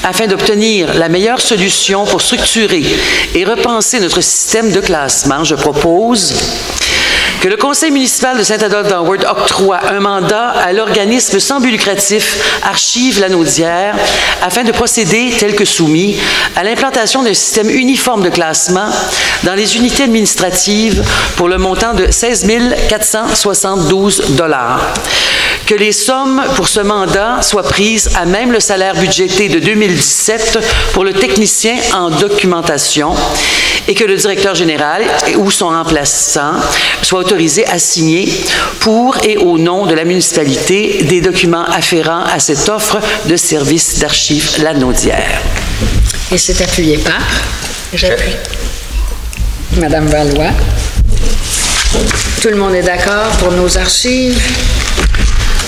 afin d'obtenir la meilleure solution pour structurer et repenser notre système de classement, je propose que le Conseil municipal de Saint-Adolphe-d'Howard octroie un mandat à l'organisme sans but lucratif Archives Lanaudière afin de procéder, tel que soumis, à l'implantation d'un système uniforme de classement dans les unités administratives pour le montant de 16 472 $. Que les sommes pour ce mandat soient prises à même le salaire budgété de 2017 pour le technicien en documentation et que le directeur général ou son remplaçant soit autorisé à signer pour et au nom de la municipalité des documents afférents à cette offre de service d'archives Lanaudière. Et c'est appuyé par? J'appuie. Madame Valois. Tout le monde est d'accord pour nos archives?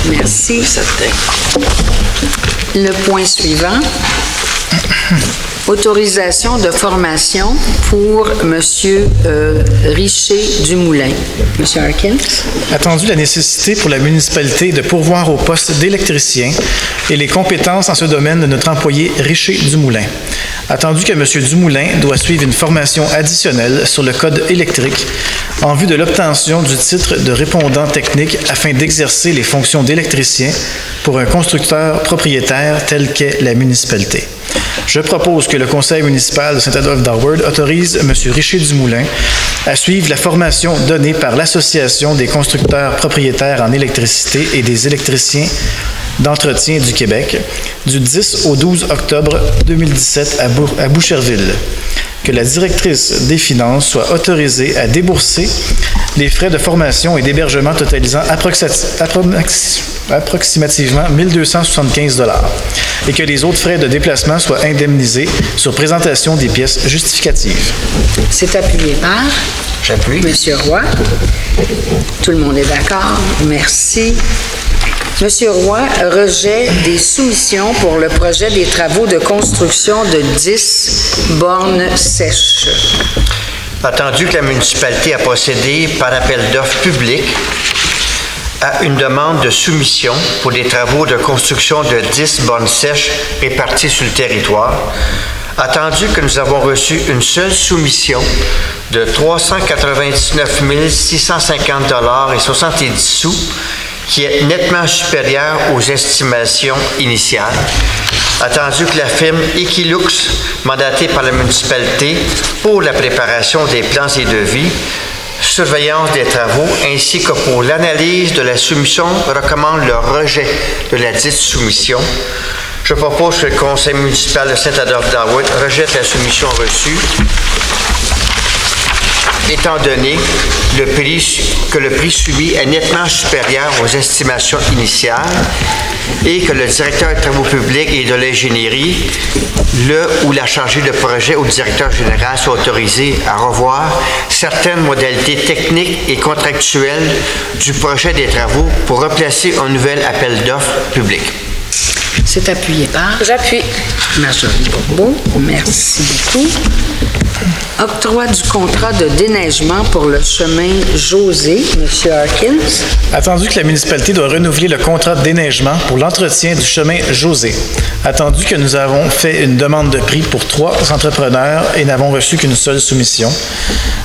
Merci. Le point suivant. Autorisation de formation pour M. Richer-Dumoulin. M. Harkins. Attendu la nécessité pour la municipalité de pourvoir au poste d'électricien et les compétences en ce domaine de notre employé Richer-Dumoulin. Attendu que M. Dumoulin doit suivre une formation additionnelle sur le code électrique en vue de l'obtention du titre de répondant technique afin d'exercer les fonctions d'électricien pour un constructeur propriétaire tel qu'est la municipalité. Je propose que le Conseil municipal de Saint-Adolphe-d'Howard autorise M. Richer-Dumoulin à suivre la formation donnée par l'Association des constructeurs propriétaires en électricité et des électriciens d'entretien du Québec du 10 au 12 octobre 2017 à Boucherville. Que la directrice des finances soit autorisée à débourser les frais de formation et d'hébergement totalisant approximativement 1 275 $ et que les autres frais de déplacement soient indemnisés sur présentation des pièces justificatives. C'est appuyé par? J'appuie. Monsieur Roy. Tout le monde est d'accord. Merci. Monsieur Roy, rejet des soumissions pour le projet des travaux de construction de 10 bornes sèches. Attendu que la municipalité a procédé par appel d'offres public à une demande de soumission pour des travaux de construction de 10 bornes sèches réparties sur le territoire, attendu que nous avons reçu une seule soumission de 399 650 $ et 70 sous, qui est nettement supérieure aux estimations initiales, attendu que la firme Equilux, mandatée par la municipalité pour la préparation des plans et devis, surveillance des travaux, ainsi que pour l'analyse de la soumission, recommande le rejet de la dite soumission. Je propose que le Conseil municipal de Saint-Adolphe-d'Howard rejette la soumission reçue, étant donné que le prix soumis est nettement supérieur aux estimations initiales et que le directeur des travaux publics et de l'ingénierie, le ou la chargée de projet ou le directeur général soit autorisé à revoir certaines modalités techniques et contractuelles du projet des travaux pour replacer un nouvel appel d'offres public. C'est appuyé par? J'appuie. Marjorie Bourbeau, merci beaucoup. Octroi du contrat de déneigement pour le chemin José, M. Harkins. Attendu que la municipalité doit renouveler le contrat de déneigement pour l'entretien du chemin José. Attendu que nous avons fait une demande de prix pour 3 entrepreneurs et n'avons reçu qu'une seule soumission,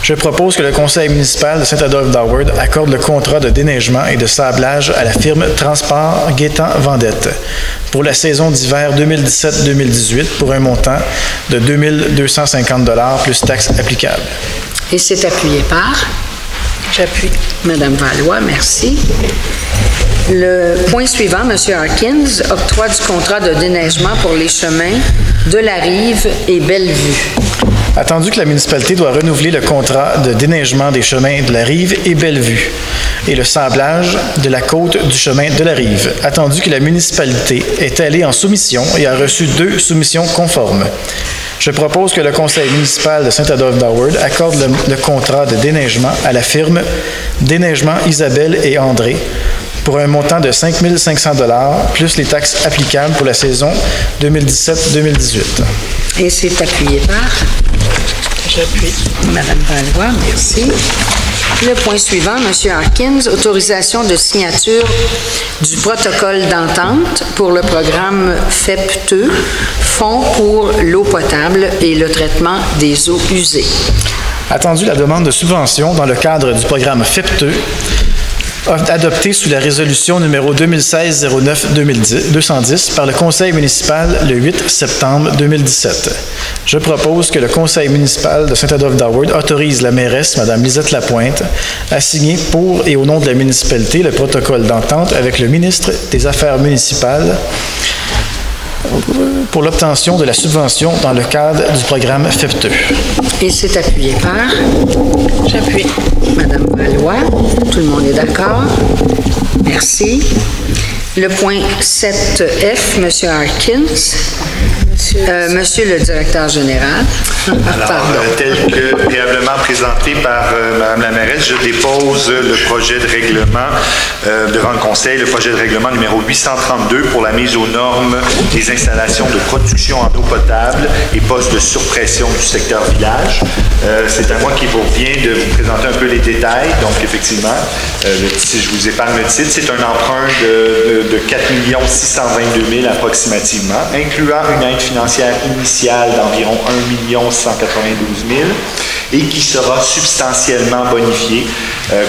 je propose que le conseil municipal de Saint-Adolphe-d'Howard accorde le contrat de déneigement et de sablage à la firme Transport Gaétan-Vendette pour la saison d'hiver 2017-2018 pour un montant de 2 250 $ plus taxes applicables. Et c'est appuyé par? J'appuie. Madame Valois, merci. Le point suivant, M. Harkins, octroi du contrat de déneigement pour les chemins de la Rive et Bellevue. Attendu que la municipalité doit renouveler le contrat de déneigement des chemins de la Rive et Bellevue et le sablage de la côte du chemin de la Rive. Attendu que la municipalité est allée en soumission et a reçu 2 soumissions conformes. Je propose que le conseil municipal de Saint-Adolphe-d'Howard accorde le contrat de déneigement à la firme Déneigement Isabelle et André pour un montant de 5 500 $ plus les taxes applicables pour la saison 2017-2018. Et c'est appuyé par? J'appuie. Madame Valois, merci. Le point suivant, M. Harkins, autorisation de signature du protocole d'entente pour le programme FEPTE, Fonds pour l'eau potable et le traitement des eaux usées. Attendu la demande de subvention dans le cadre du programme FEPTE, adopté sous la résolution numéro 2016-09-210 par le conseil municipal le 8 septembre 2017. Je propose que le conseil municipal de Saint-Adolphe-d'Howard autorise la mairesse, Mme Lisette Lapointe, à signer pour et au nom de la municipalité le protocole d'entente avec le ministre des Affaires municipales pour l'obtention de la subvention dans le cadre du programme FEPTE. Et c'est appuyé par? J'appuie. Madame Valois, tout le monde est d'accord? Merci. Le point 7F, M. Harkins. Monsieur le directeur général. Alors, tel que préalablement présenté par Mme la mairesse, je dépose le projet de règlement devant le Conseil, le projet de règlement numéro 832 pour la mise aux normes des installations de production en eau potable et postes de surpression du secteur village. C'est à moi qui vous revient de vous présenter un peu les détails. Donc, effectivement, si je vous épargne le titre, c'est un emprunt de 4 622 000 approximativement, incluant une aide financière initiale d'environ 1 192 000 et qui sera substantiellement bonifiée.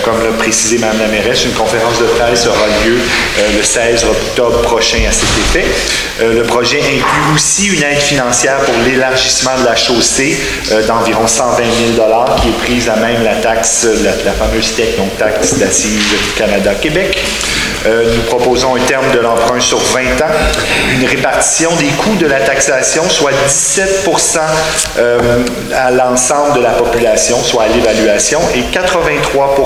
Comme l'a précisé Mme la mairesse, une conférence de presse aura lieu le 16 octobre prochain à cet effet. Le projet inclut aussi une aide financière pour l'élargissement de la chaussée d'environ 120 000 $ qui est prise à même la taxe, la fameuse TEC, donc taxe d'assises Canada-Québec. Nous proposons un terme de l'emprunt sur 20 ans, une répartition des coûts de la taxation, soit 17 % à l'ensemble de la population, soit à l'évaluation, et 83 %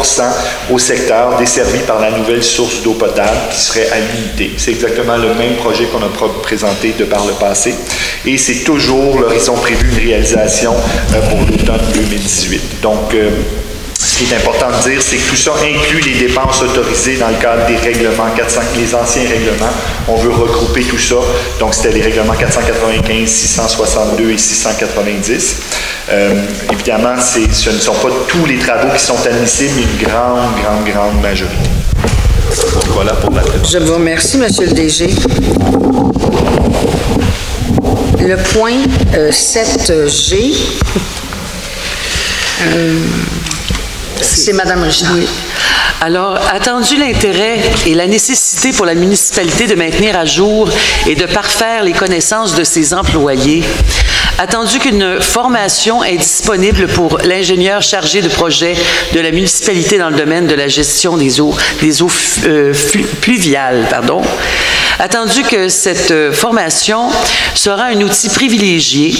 au secteur desservi par la nouvelle source d'eau potable qui serait à l'unité. C'est exactement le même projet qu'on a présenté de par le passé, et c'est toujours l'horizon prévu une réalisation pour l'automne 2018. Donc, ce qui est important de dire, c'est que tout ça inclut les dépenses autorisées dans le cadre des règlements 400, les anciens règlements. On veut regrouper tout ça. Donc, c'était les règlements 495, 662 et 690. Évidemment, ce ne sont pas tous les travaux qui sont admissibles, mais une grande majorité. Donc, voilà pour ma présentation. Je vous remercie, Monsieur le DG. Le point 7G. C'est Mme Richard. Oui. Alors, attendu l'intérêt et la nécessité pour la municipalité de maintenir à jour et de parfaire les connaissances de ses employés, attendu qu'une formation est disponible pour l'ingénieur chargé de projet de la municipalité dans le domaine de la gestion des eaux pluviales, attendu que cette formation sera un outil privilégié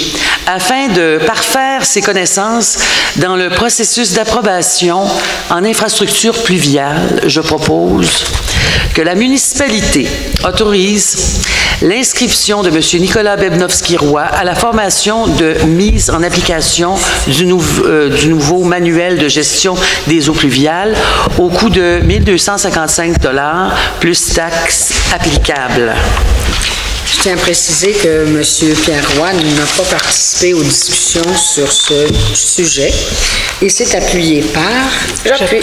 afin de parfaire ses connaissances dans le processus d'approbation en infrastructure pluviale, je propose que la municipalité autorise l'inscription de M. Nicolas Bebnovski-Roy à la formation de mise en application du nouveau manuel de gestion des eaux pluviales au coût de 1 255 $ plus taxes applicables. Je tiens à préciser que M. Pierre Roy n'a pas participé aux discussions sur ce sujet et s'est appuyé par... J'appuie.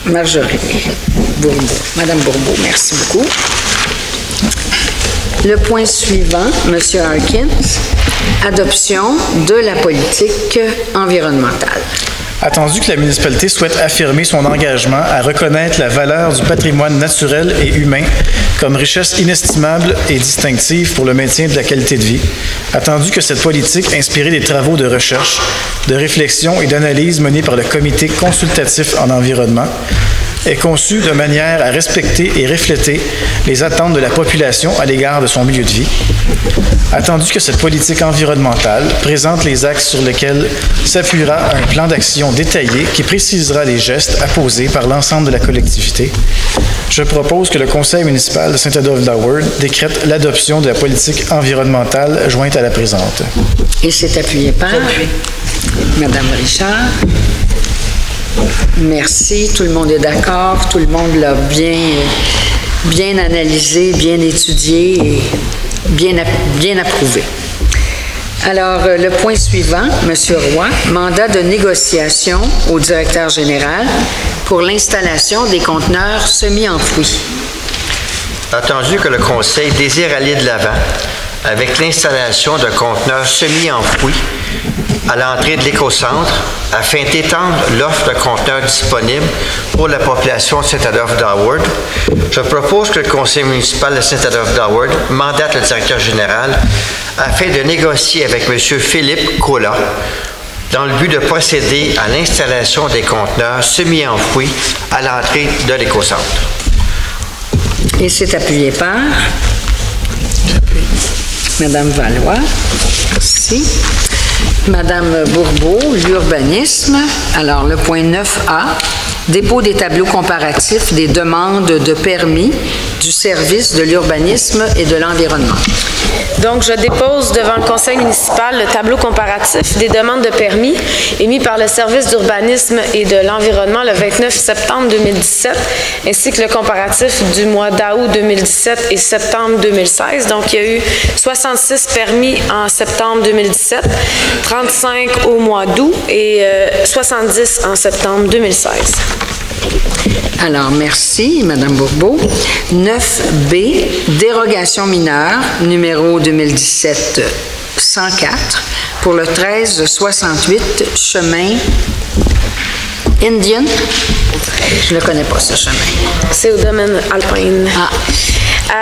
Marjorie Bourbeau. Madame Bourbeau, merci beaucoup. Le point suivant, M. Harkins, adoption de la politique environnementale. Attendu que la municipalité souhaite affirmer son engagement à reconnaître la valeur du patrimoine naturel et humain comme richesse inestimable et distinctive pour le maintien de la qualité de vie, attendu que cette politique, inspirée des travaux de recherche, de réflexion et d'analyse menés par le Comité consultatif en environnement, est conçue de manière à respecter et refléter les attentes de la population à l'égard de son milieu de vie, attendu que cette politique environnementale présente les axes sur lesquels s'appuiera un plan d'action détaillé qui précisera les gestes à poser par l'ensemble de la collectivité, je propose que le Conseil municipal de Saint-Adolphe-d'Howard décrète l'adoption de la politique environnementale jointe à la présente. Et c'est appuyé par Madame Richard. Merci, tout le monde est d'accord, tout le monde l'a bien analysé, bien étudié et bien approuvé. Alors, le point suivant, M. Roy, mandat de négociation au directeur général pour l'installation des conteneurs semi-enfouis. Attendu que le Conseil désire aller de l'avant avec l'installation de conteneurs semi-enfouis à l'entrée de l'écocentre afin d'étendre l'offre de conteneurs disponibles pour la population de Saint-Adolphe-d'Howard, je propose que le Conseil municipal de Saint-Adolphe-d'Howard mandate le directeur général afin de négocier avec M. Philippe Collat dans le but de procéder à l'installation des conteneurs semi-enfouis à l'entrée de l'écocentre. Et c'est appuyé par Madame Valois. Merci. Madame Bourbeau, l'urbanisme. Alors, le point 9A, dépôt des tableaux comparatifs des demandes de permis du service de l'urbanisme et de l'environnement. Donc, je dépose devant le conseil municipal le tableau comparatif des demandes de permis émis par le service d'urbanisme et de l'environnement le 29 septembre 2017, ainsi que le comparatif du mois d'août 2017 et septembre 2016. Donc, il y a eu 66 permis en septembre 2017, 35 au mois d'août et 70 en septembre 2016. Alors, merci, Madame Bourbeau. 9B, dérogation mineure, numéro 2017-104, pour le 1368 chemin Indian. Je ne le connais pas, ce chemin. C'est au domaine Alpine. Ah.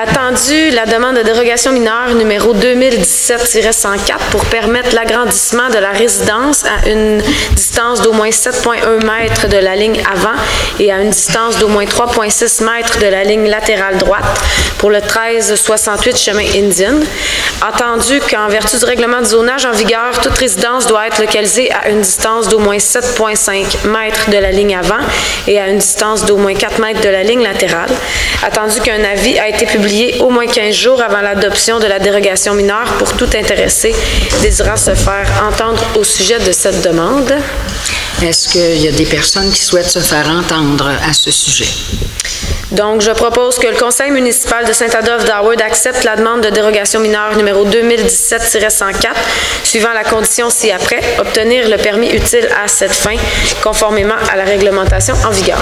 Attendu la demande de dérogation mineure numéro 2017-104 pour permettre l'agrandissement de la résidence à une distance d'au moins 7,1 mètres de la ligne avant et à une distance d'au moins 3,6 mètres de la ligne latérale droite pour le 1368 chemin Indian. Attendu qu'en vertu du règlement de zonage en vigueur, toute résidence doit être localisée à une distance d'au moins 7,5 mètres de la ligne avant et à une distance d'au moins 4 mètres de la ligne latérale. Attendu qu'un avis a été publié au moins 15 jours avant l'adoption de la dérogation mineure pour tout intéressé désirant se faire entendre au sujet de cette demande. Est-ce qu'il y a des personnes qui souhaitent se faire entendre à ce sujet? Donc, je propose que le conseil municipal de Saint-Adolphe-d'Howard accepte la demande de dérogation mineure numéro 2017-104, suivant la condition ci-après, obtenir le permis utile à cette fin, conformément à la réglementation en vigueur.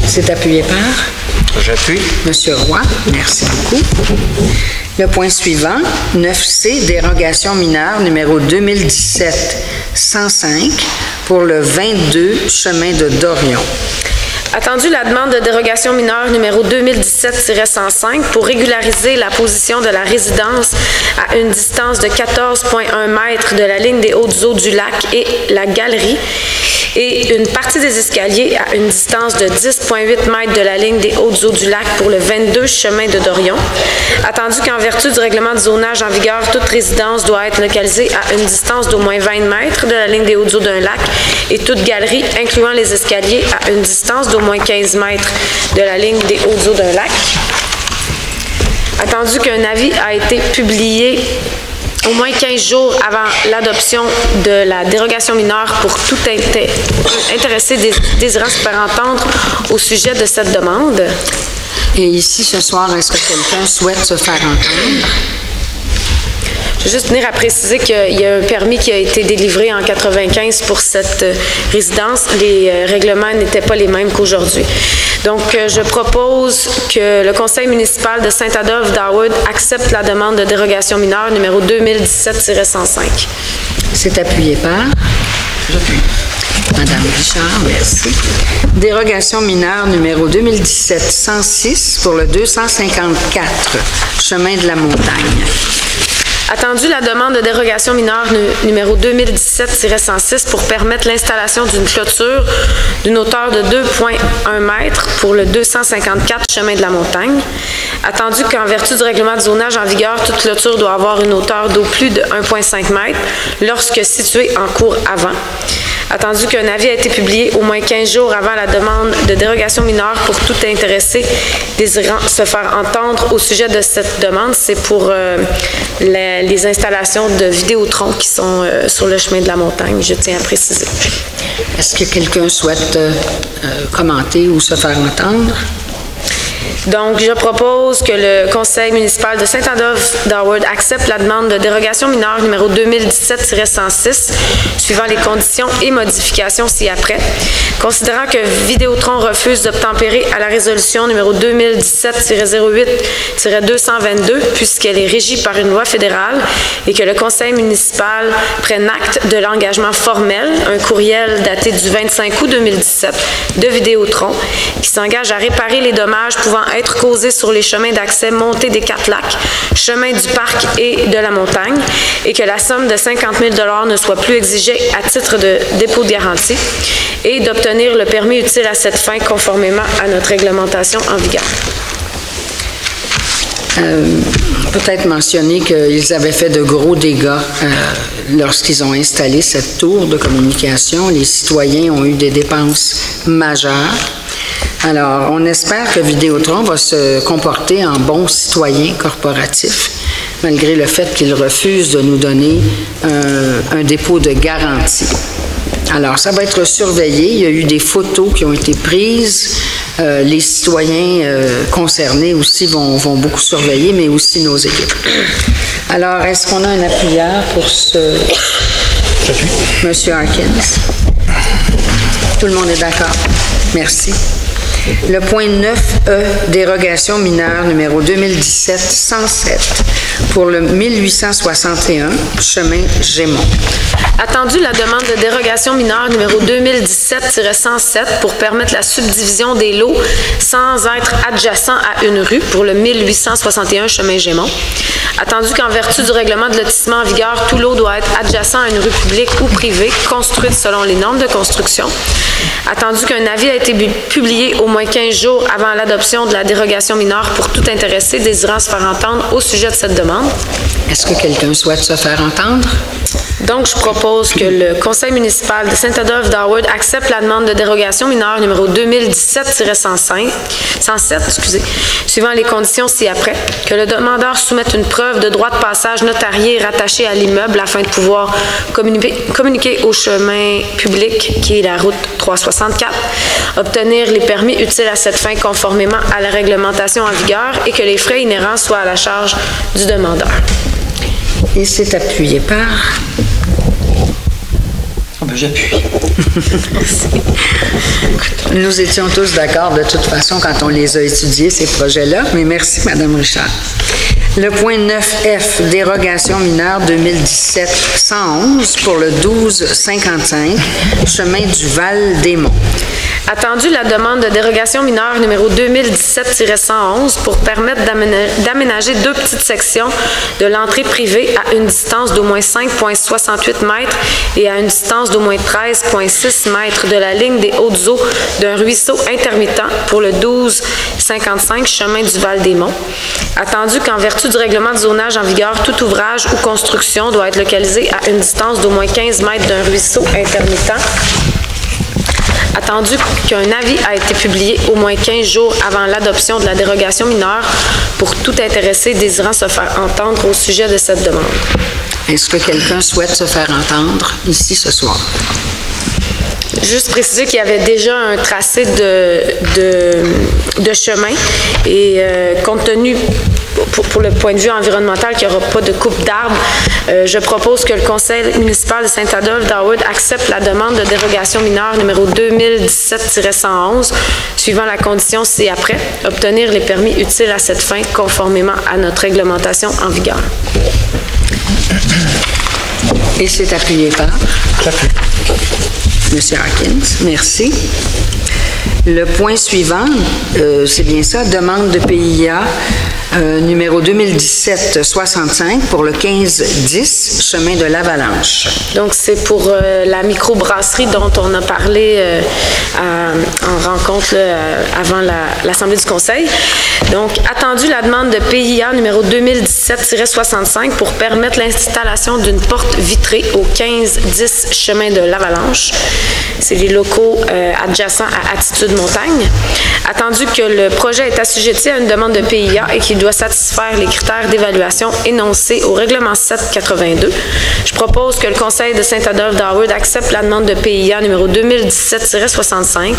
C'est appuyé par? J'appuie. Monsieur Roy, merci beaucoup. Le point suivant, 9C, dérogation mineure numéro 2017-105 pour le 22 chemin de Dorion. Attendu la demande de dérogation mineure numéro 2017-105 pour régulariser la position de la résidence à une distance de 14,1 mètres de la ligne des hautes eaux du lac et la galerie et une partie des escaliers à une distance de 10,8 mètres de la ligne des hautes eaux du lac pour le 22 chemin de Dorion. Attendu qu'en vertu du règlement de zonage en vigueur, toute résidence doit être localisée à une distance d'au moins 20 mètres de la ligne des hautes eaux d'un lac et toute galerie, incluant les escaliers, à une distance d'au moins 15 mètres de la ligne des hautes eaux d'un lac. Attendu qu'un avis a été publié au moins 15 jours avant l'adoption de la dérogation mineure pour tout intéressé désirant se faire entendre au sujet de cette demande. Et ici, ce soir, est-ce que quelqu'un souhaite se faire entendre? Je veux juste tenir à préciser qu'il y a un permis qui a été délivré en 1995 pour cette résidence. Les règlements n'étaient pas les mêmes qu'aujourd'hui. Donc, je propose que le conseil municipal de Saint-Adolphe-d'Harwood accepte la demande de dérogation mineure numéro 2017-105. C'est appuyé par? J'appuie. Madame Richard, merci. Dérogation mineure numéro 2017-106 pour le 254, chemin de la montagne. Attendu la demande de dérogation mineure numéro 2017-106 pour permettre l'installation d'une clôture d'une hauteur de 2,1 mètres pour le 254 chemin de la montagne. Attendu qu'en vertu du règlement de zonage en vigueur, toute clôture doit avoir une hauteur d'au plus de 1,5 mètres lorsque située en cours avant. Attendu qu'un avis a été publié au moins 15 jours avant la demande de dérogation mineure pour tout intéressé désirant se faire entendre au sujet de cette demande. C'est pour les installations de Vidéotron qui sont sur le chemin de la montagne, je tiens à préciser. Est-ce que quelqu'un souhaite commenter ou se faire entendre? Donc, je propose que le conseil municipal de Saint-Adolphe-d'Harwood accepte la demande de dérogation mineure numéro 2017-106, suivant les conditions et modifications ci-après. Considérant que Vidéotron refuse d'obtempérer à la résolution numéro 2017-08-222, puisqu'elle est régie par une loi fédérale, et que le conseil municipal prenne acte de l'engagement formel, un courriel daté du 25 août 2017 de Vidéotron, qui s'engage à réparer les dommages pouvant être causés sur les chemins d'accès montée des 4 lacs, chemin du parc et de la montagne, et que la somme de 50 000 $ ne soit plus exigée à titre de dépôt de garantie, et d'obtenir le permis utile à cette fin conformément à notre réglementation en vigueur. Peut-être mentionner qu'ils avaient fait de gros dégâts lorsqu'ils ont installé cette tour de communication. Les citoyens ont eu des dépenses majeures. Alors, on espère que Vidéotron va se comporter en bon citoyen corporatif, malgré le fait qu'il refuse de nous donner un dépôt de garantie. Alors, ça va être surveillé. Il y a eu des photos qui ont été prises. Les citoyens concernés aussi vont beaucoup surveiller, mais aussi nos équipes. Alors, est-ce qu'on a un appuyeur pour ce... J'appuie. Monsieur Harkins? Tout le monde est d'accord? Merci. Le point 9E, dérogation mineure numéro 2017-107 pour le 1861, chemin Gémont. Attendu la demande de dérogation mineure numéro 2017-107 pour permettre la subdivision des lots sans être adjacent à une rue pour le 1861 chemin Gémont. Attendu qu'en vertu du règlement de lotissement en vigueur, tout lot doit être adjacent à une rue publique ou privée construite selon les normes de construction. Attendu qu'un avis a été publié au moins 15 jours avant l'adoption de la dérogation mineure pour tout intéressé désirant se faire entendre au sujet de cette demande. Est-ce que quelqu'un souhaite se faire entendre? Donc, je propose que le conseil municipal de Saint-Adolphe-d'Harwood accepte la demande de dérogation mineure numéro 2017-107, suivant les conditions ci-après, que le demandeur soumette une preuve de droit de passage notarié rattaché à l'immeuble afin de pouvoir communiquer au chemin public qui est la route 364, obtenir les permis utiles à cette fin conformément à la réglementation en vigueur et que les frais inhérents soient à la charge du demandeur. Et c'est appuyé par... Oh ben, j'appuie. Nous étions tous d'accord de toute façon quand on les a étudiés, ces projets-là, mais merci, Mme Richard. Le point 9F, dérogation mineure 2017-111 pour le 1255, chemin du Val-des-Monts. Attendu la demande de dérogation mineure numéro 2017-111 pour permettre d'aménager 2 petites sections de l'entrée privée à une distance d'au moins 5,68 mètres et à une distance d'au moins 13,6 mètres de la ligne des hautes eaux d'un ruisseau intermittent pour le 1255 chemin du Val-des-Monts. Attendu qu'en vertu du règlement de zonage en vigueur, tout ouvrage ou construction doit être localisé à une distance d'au moins 15 mètres d'un ruisseau intermittent. Attendu qu'un avis a été publié au moins 15 jours avant l'adoption de la dérogation mineure pour tout intéressé désirant se faire entendre au sujet de cette demande. Est-ce que quelqu'un souhaite se faire entendre ici ce soir? Juste préciser qu'il y avait déjà un tracé de chemin et compte tenu pour le point de vue environnemental qu'il n'y aura pas de coupe d'arbres, je propose que le conseil municipal de Saint-Adolphe d'Howard accepte la demande de dérogation mineure numéro 2017-111, suivant la condition ci-après, obtenir les permis utiles à cette fin conformément à notre réglementation en vigueur. Et c'est appuyé par? J'appuie. Monsieur Harkins, merci. Le point suivant, c'est bien ça, demande de PIA numéro 2017-65 pour le 1510 chemin de l'Avalanche. Donc, c'est pour la microbrasserie dont on a parlé en rencontre avant l'Assemblée du Conseil. Donc, attendu la demande de PIA numéro 2017-65 pour permettre l'installation d'une porte vitrée au 1510 chemin de l'Avalanche. C'est les locaux adjacents à Attitude Montagne. Attendu que le projet est assujetti à une demande de PIA et qu'il doit satisfaire les critères d'évaluation énoncés au règlement 782, je propose que le Conseil de Saint-Adolphe d'Howard accepte la demande de PIA numéro 2017-65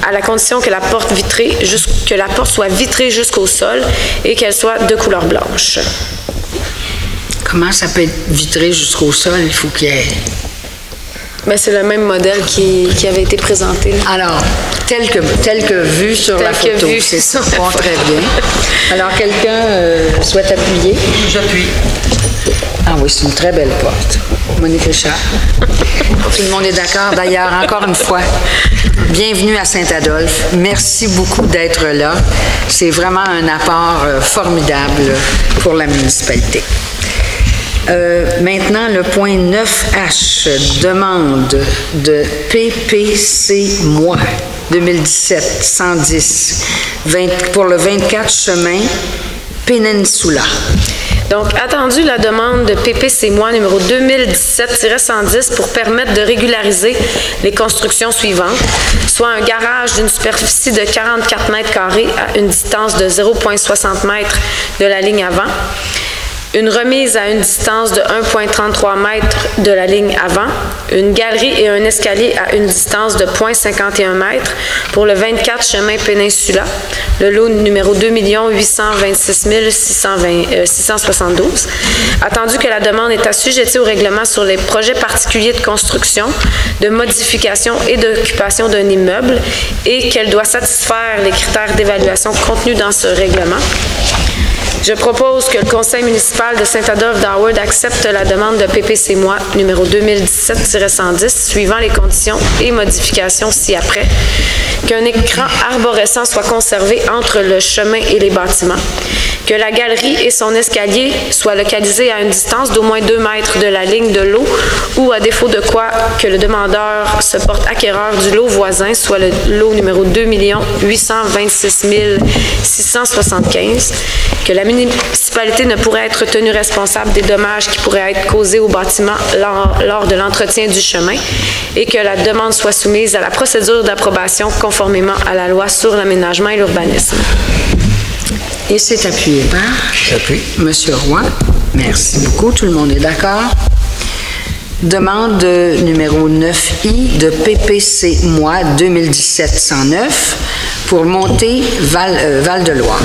à la condition que la porte soit vitrée jusqu'au sol et qu'elle soit de couleur blanche. Comment ça peut être vitré jusqu'au sol? Il faut qu'il y ait... Bien, c'est le même modèle qui avait été présenté. Là. Alors, tel que vu sur la photo, c'est ça. Bon, très bien. Alors, quelqu'un souhaite appuyer? J'appuie. Ah oui, c'est une très belle porte. Monique Richard. Tout le monde est d'accord. D'ailleurs, encore une fois, bienvenue à Saint-Adolphe. Merci beaucoup d'être là. C'est vraiment un apport formidable pour la municipalité. Maintenant, le point 9H, demande de PPC Moi 2017-110 pour le 24 chemin Peninsula. Donc, attendu la demande de PPC Moi numéro 2017-110 pour permettre de régulariser les constructions suivantes, soit un garage d'une superficie de 44 mètres carrés à une distance de 0,60 mètres de la ligne avant, une remise à une distance de 1,33 mètres de la ligne avant, une galerie et un escalier à une distance de 0,51 mètres pour le 24 chemin Peninsula, le lot numéro 2 826 672. Attendu que la demande est assujettie au règlement sur les projets particuliers de construction, de modification et d'occupation d'un immeuble et qu'elle doit satisfaire les critères d'évaluation contenus dans ce règlement, je propose que le Conseil municipal de Saint-Adolphe d'Howard accepte la demande de PPC Moi numéro 2017-110 suivant les conditions et modifications ci-après, qu'un écran arborescent soit conservé entre le chemin et les bâtiments, que la galerie et son escalier soient localisés à une distance d'au moins 2 mètres de la ligne de l'eau ou à défaut de quoi que le demandeur se porte acquéreur du lot voisin, soit le lot numéro 2 826 675, que la municipalité ne pourrait être tenue responsable des dommages qui pourraient être causés au bâtiment lors de l'entretien du chemin et que la demande soit soumise à la procédure d'approbation conformément à la loi sur l'aménagement et l'urbanisme. Et c'est appuyé par? J'appuie. Monsieur Roy. Merci beaucoup. Tout le monde est d'accord. Demande numéro 9I de PPC Moi 2017-109 pour monter Val-de-Loire.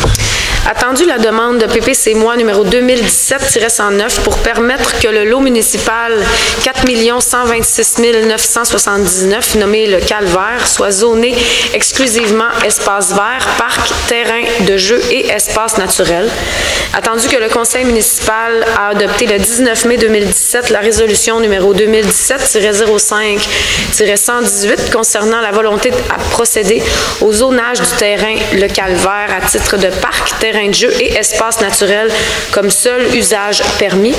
Attendu la demande de PPC Moi numéro 2017-109 pour permettre que le lot municipal 4 126 979 nommé le Calvaire soit zoné exclusivement espace vert, parc, terrain de jeu et espace naturel. Attendu que le conseil municipal a adopté le 19 mai 2017 la résolution numéro 2017-05-118 concernant la volonté à procéder au zonage du terrain le Calvaire à titre de parc, terrain de jeu et espace naturel comme seul usage permis.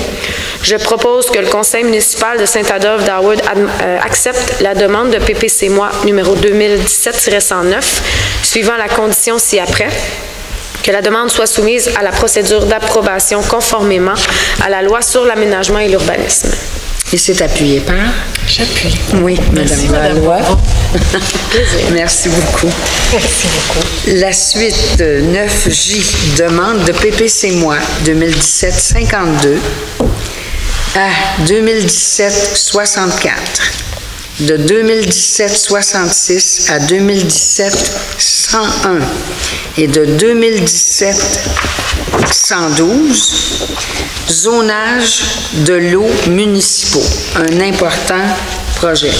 Je propose que le conseil municipal de Saint-Adolphe d'Howard accepte la demande de PPC Moi numéro 2017-109 suivant la condition ci-après, que la demande soit soumise à la procédure d'approbation conformément à la loi sur l'aménagement et l'urbanisme. Et c'est appuyé par? J'appuie. Oui, Merci, Madame Madame Valois. Merci beaucoup. Merci beaucoup. La suite 9J, demande de PPC Moi 2017-52 à 2017-64 de 2017-66 à 2017-101 et de 2017-112, zonage de l'eau municipaux, un important projet.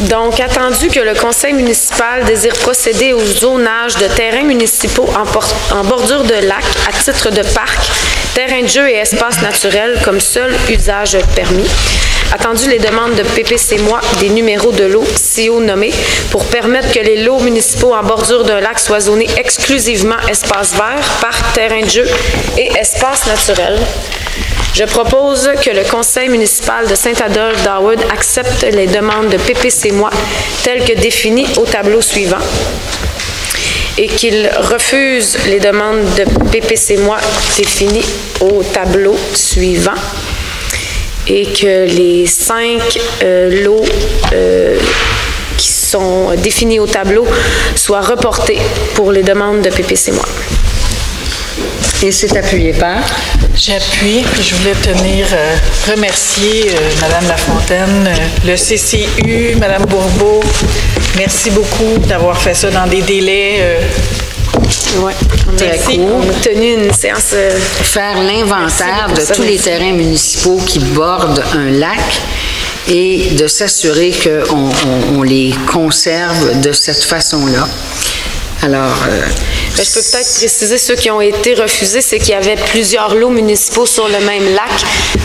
Donc, attendu que le conseil municipal désire procéder au zonage de terrains municipaux en bordure de lac à titre de parc, terrain de jeu et espace naturel comme seul usage permis. Attendu les demandes de PPC-MOI des numéros de lots si haut nommés pour permettre que les lots municipaux en bordure d'un lac soient zonés exclusivement espace vert, parc, terrain de jeu et espace naturel. Je propose que le conseil municipal de Saint-Adolphe-d'Harwood accepte les demandes de PPC-MOI telles que définies au tableau suivant et qu'il refuse les demandes de PPC-MOI définies au tableau suivant et que les 5 lots qui sont définis au tableau soient reportés pour les demandes de PPC-MOI. Et c'est appuyé par? J'appuie. Je voulais remercier Mme Lafontaine, le CCU, Mme Bourbeau. Merci beaucoup d'avoir fait ça dans des délais très court. On a tenu une séance. Faire l'inventaire de tous les terrains municipaux qui bordent un lac et de s'assurer qu'on les conserve de cette façon-là. Alors, je peux peut-être préciser ceux qui ont été refusés, c'est qu'il y avait plusieurs lots municipaux sur le même lac.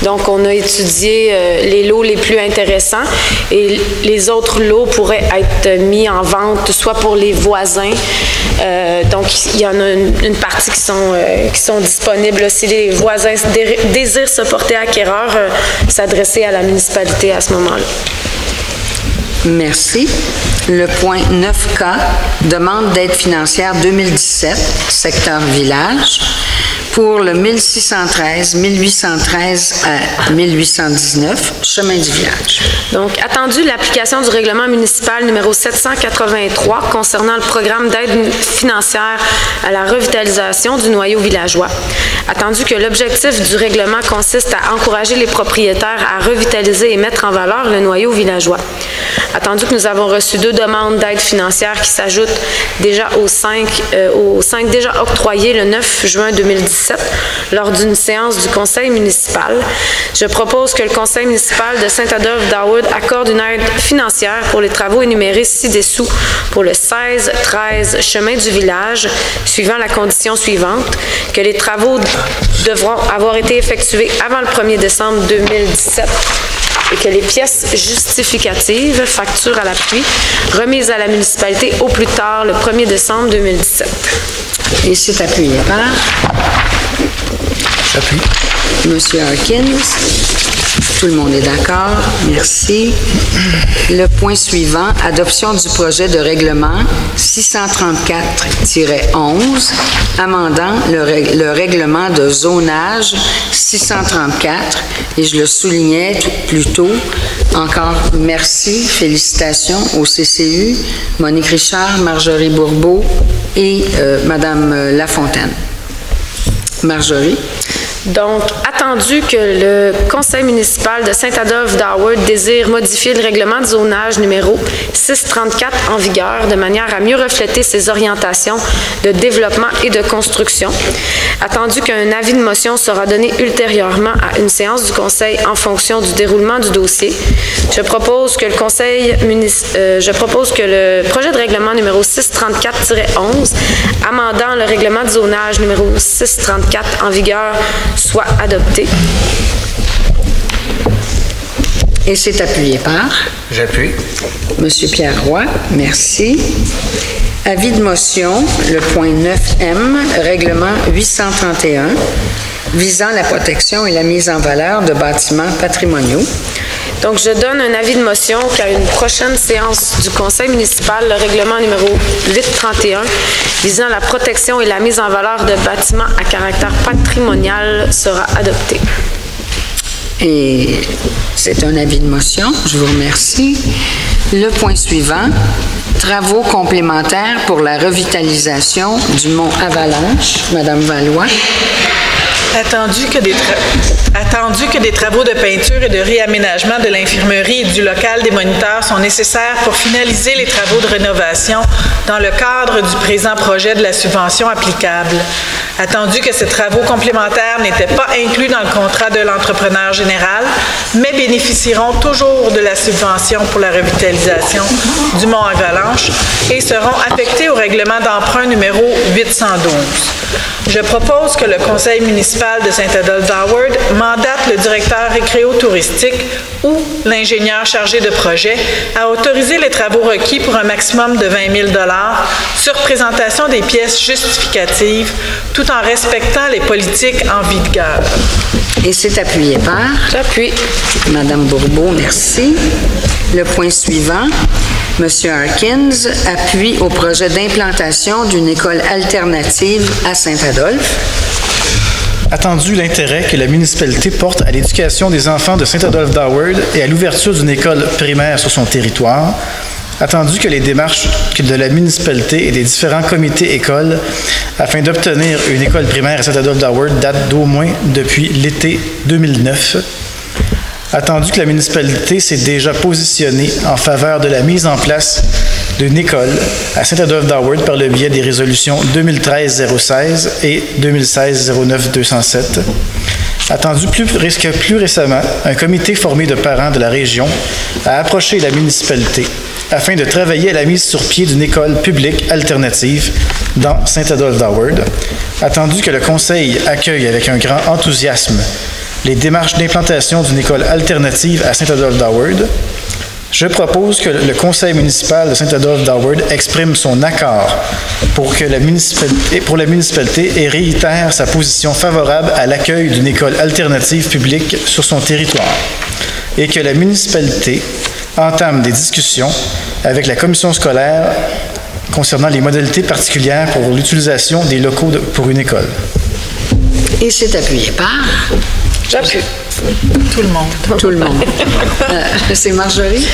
Donc, on a étudié les lots les plus intéressants et les autres lots pourraient être mis en vente soit pour les voisins. Donc, il y en a une partie qui sont disponibles. Si les voisins désirent se porter acquéreurs, s'adresser à la municipalité à ce moment-là. Merci. Le point 9K, demande d'aide financière 2017, secteur village, pour le 1613, 1813 à 1819, chemin du village. Donc, attendu l'application du règlement municipal numéro 783 concernant le programme d'aide financière à la revitalisation du noyau villageois. Attendu que l'objectif du règlement consiste à encourager les propriétaires à revitaliser et mettre en valeur le noyau villageois. Attendu que nous avons reçu 2 demandes d'aide financière qui s'ajoutent déjà aux 5 déjà octroyées le 9 juin 2017 lors d'une séance du conseil municipal. Je propose que le conseil municipal de Saint-Adolphe-d'Harwood accorde une aide financière pour les travaux énumérés ci-dessous pour le 16-13 chemin du village, suivant la condition suivante, que les travaux devront avoir été effectués avant le 1er décembre 2017 et que les pièces justificatives, factures à l'appui, remises à la municipalité au plus tard le 1er décembre 2017. Et c'est appuyé par? J'appuie. Monsieur Harkins. Tout le monde est d'accord. Merci. Le point suivant, adoption du projet de règlement 634-11, amendant le règlement de zonage 634. Et je le soulignais plus tôt. Encore merci, félicitations au CCU, Monique Richard, Marjorie Bourbeau et Madame Lafontaine. Marjorie. Donc, attendu que le conseil municipal de Saint-Adolphe-d'Harwood désire modifier le règlement de zonage numéro 634 en vigueur de manière à mieux refléter ses orientations de développement et de construction. Attendu qu'un avis de motion sera donné ultérieurement à une séance du conseil en fonction du déroulement du dossier, je propose que le projet de règlement numéro 634-11, amendant le règlement de zonage numéro 634 en vigueur, soit adopté. Et c'est appuyé par? J'appuie. Monsieur Pierre Roy, merci. Avis de motion, le point 9M, règlement 831, visant la protection et la mise en valeur de bâtiments patrimoniaux. Donc, je donne un avis de motion qu'à une prochaine séance du conseil municipal, le règlement numéro 831 visant la protection et la mise en valeur de bâtiments à caractère patrimonial sera adopté. Et c'est un avis de motion. Je vous remercie. Le point suivant, travaux complémentaires pour la revitalisation du mont Avalanche. Madame Valois. Attendu que des travaux de peinture et de réaménagement de l'infirmerie et du local des moniteurs sont nécessaires pour finaliser les travaux de rénovation dans le cadre du présent projet de la subvention applicable. Attendu que ces travaux complémentaires n'étaient pas inclus dans le contrat de l'entrepreneur général, mais bénéficieront toujours de la subvention pour la revitalisation du Mont-Avalanche et seront affectés au règlement d'emprunt numéro 812. Je propose que le conseil municipal de Saint-Adolphe-d'Howard mandate le directeur récréo-touristique ou l'ingénieur chargé de projet à autoriser les travaux requis pour un maximum de 20 000 sur présentation des pièces justificatives, tout en respectant les politiques en vigueur. Et c'est appuyé par? J'appuie. Madame Bourbeau, merci. Le point suivant. Monsieur Harkins appuie au projet d'implantation d'une école alternative à Saint-Adolphe. Attendu l'intérêt que la municipalité porte à l'éducation des enfants de Saint-Adolphe-d'Howard et à l'ouverture d'une école primaire sur son territoire, attendu que les démarches de la municipalité et des différents comités écoles afin d'obtenir une école primaire à Saint-Adolphe-d'Howard datent d'au moins depuis l'été 2009, attendu que la municipalité s'est déjà positionnée en faveur de la mise en place d'une école à Saint-Adolphe-d'Howard par le biais des résolutions 2013-016 et 2016-09-207. Attendu plus récemment, un comité formé de parents de la région a approché la municipalité afin de travailler à la mise sur pied d'une école publique alternative dans Saint-Adolphe-d'Howard. Attendu que le conseil accueille avec un grand enthousiasme les démarches d'implantation d'une école alternative à Saint-Adolphe-d'Howard, je propose que le conseil municipal de Saint-Adolphe-d'Howard exprime son accord pour la municipalité et réitère sa position favorable à l'accueil d'une école alternative publique sur son territoire et que la municipalité entame des discussions avec la commission scolaire concernant les modalités particulières pour l'utilisation des locaux pour une école. Et c'est appuyé par? J'appuie. Tout le monde. Tout le monde. C'est Marjorie?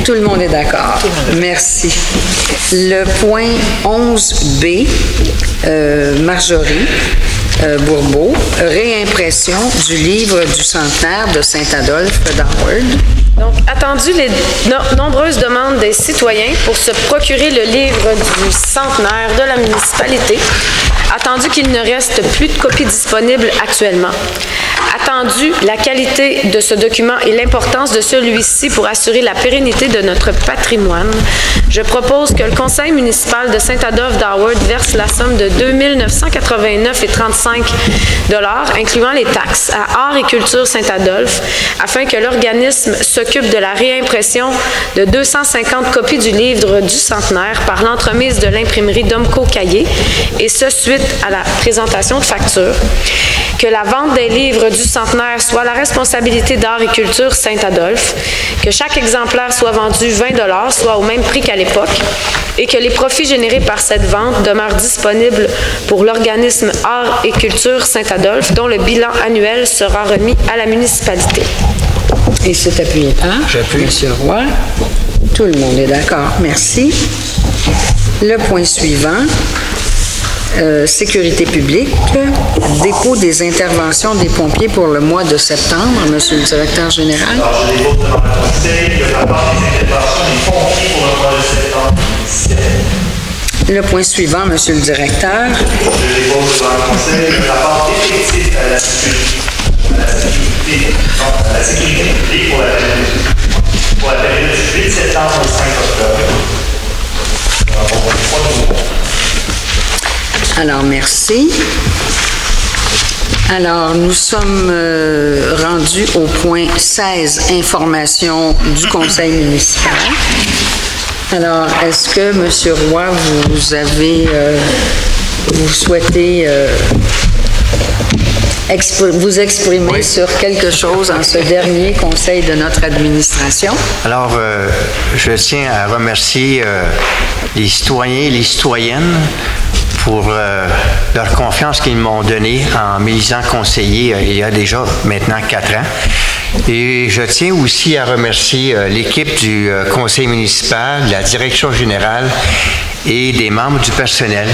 Tout le monde est d'accord. Merci. Le point 11B, Marjorie Bourbeau, réimpression du livre du centenaire de Saint-Adolphe-d'Howard. Donc, attendu les nombreuses demandes des citoyens pour se procurer le livre du centenaire de la municipalité, attendu qu'il ne reste plus de copies disponibles actuellement, attendu la qualité de ce document et l'importance de celui-ci pour assurer la pérennité de notre patrimoine, je propose que le conseil municipal de Saint-Adolphe-d'Howard verse la somme de 2 989,35 $, incluant les taxes, à Art et Culture Saint-Adolphe, afin que l'organisme s'occupe de la réimpression de 250 copies du livre du centenaire par l'entremise de l'imprimerie Domco Cahier, et ce suite à la présentation de factures. Que la vente des livres du centenaire soit la responsabilité d'Art et Culture Saint-Adolphe, que chaque exemplaire soit vendu 20 $, soit au même prix qu'à l'époque, et que les profits générés par cette vente demeurent disponibles pour l'organisme Art et Culture Saint-Adolphe, dont le bilan annuel sera remis à la municipalité. Et c'est appuyé par? J'appuie. Monsieur Roy. Tout le monde est d'accord. Merci. Le point suivant. Sécurité publique, dépôt des interventions des pompiers pour le mois de septembre, Monsieur le directeur général. Alors, je dépose devant le conseil le rapport des interventions des pompiers pour le mois de septembre 2017. Le point suivant, Monsieur le directeur. Je dépose devant le conseil le rapport effectif à la sécurité publique pour la période du 8 septembre au 5 octobre. Alors, merci. Alors, nous sommes rendus au point 16, information du conseil municipal. Alors, est-ce que, M. Roy, vous souhaitez vous exprimer Oui. sur quelque chose en ce dernier conseil de notre administration? Alors, je tiens à remercier les citoyens et les citoyennes pour leur confiance qu'ils m'ont donnée en m'élisant conseiller il y a déjà maintenant 4 ans. Et je tiens aussi à remercier l'équipe du conseil municipal, la direction générale et des membres du personnel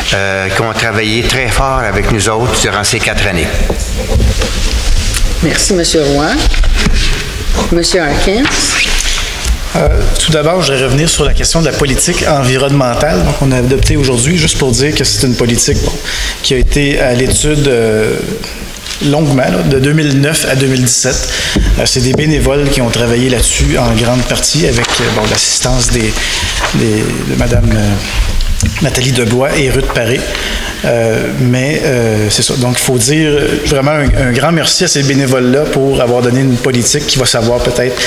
qui ont travaillé très fort avec nous autres durant ces 4 années. Merci, M. Roy. M. Harkins. Tout d'abord, je vais revenir sur la question de la politique environnementale. Donc, on a adopté aujourd'hui, juste pour dire que c'est une politique qui a été à l'étude longuement, là, de 2009 à 2017. C'est des bénévoles qui ont travaillé là-dessus en grande partie avec l'assistance de Mme Nathalie Debois et Ruth Paré. C'est ça. Donc, il faut dire vraiment un grand merci à ces bénévoles-là pour avoir donné une politique qui va savoir peut-être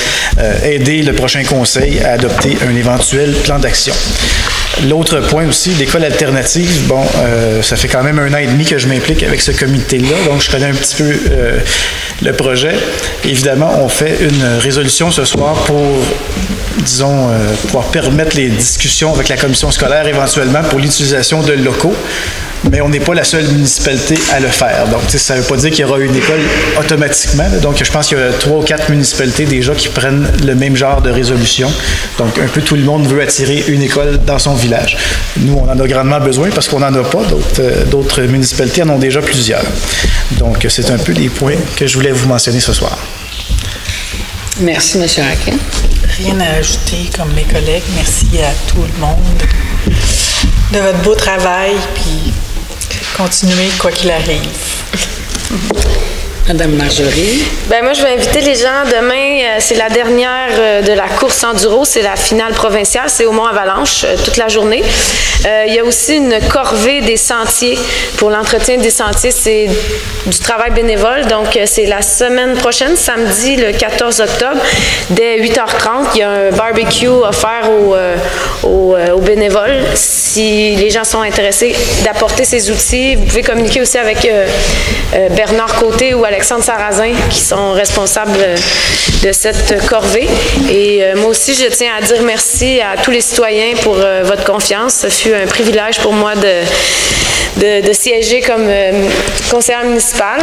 aider le prochain conseil à adopter un éventuel plan d'action. L'autre point aussi, l'école alternative, ça fait quand même 1 an et demi que je m'implique avec ce comité-là, donc je connais un petit peu le projet. Évidemment, on fait une résolution ce soir pour, disons, pouvoir permettre les discussions avec la commission scolaire éventuellement pour l'utilisation de locaux. Mais on n'est pas la seule municipalité à le faire. Donc, ça ne veut pas dire qu'il y aura une école automatiquement. Donc, je pense qu'il y a 3 ou 4 municipalités déjà qui prennent le même genre de résolution. Donc, un peu tout le monde veut attirer une école dans son village. Nous, on en a grandement besoin parce qu'on n'en a pas. D'autres municipalités en ont déjà plusieurs. Donc, c'est un peu les points que je voulais vous mentionner ce soir. Merci, M. Harkin. Rien à ajouter comme mes collègues. Merci à tout le monde de votre beau travail, puis continuez quoi qu'il arrive. Madame Marjorie. Moi, je vais inviter les gens. Demain, c'est la dernière de la course enduro. C'est la finale provinciale. C'est au Mont-Avalanche toute la journée. Il y a aussi une corvée des sentiers. Pour l'entretien des sentiers, c'est du travail bénévole. Donc, c'est la semaine prochaine, samedi, le 14 octobre, dès 8h30. Il y a un barbecue offert aux bénévoles. Si les gens sont intéressés d'apporter ces outils, vous pouvez communiquer aussi avec Bernard Côté ou Alexandre Sarrazin, qui sont responsables de cette corvée. Et moi aussi, je tiens à dire merci à tous les citoyens pour votre confiance. Ce fut un privilège pour moi de siéger comme conseillère municipale.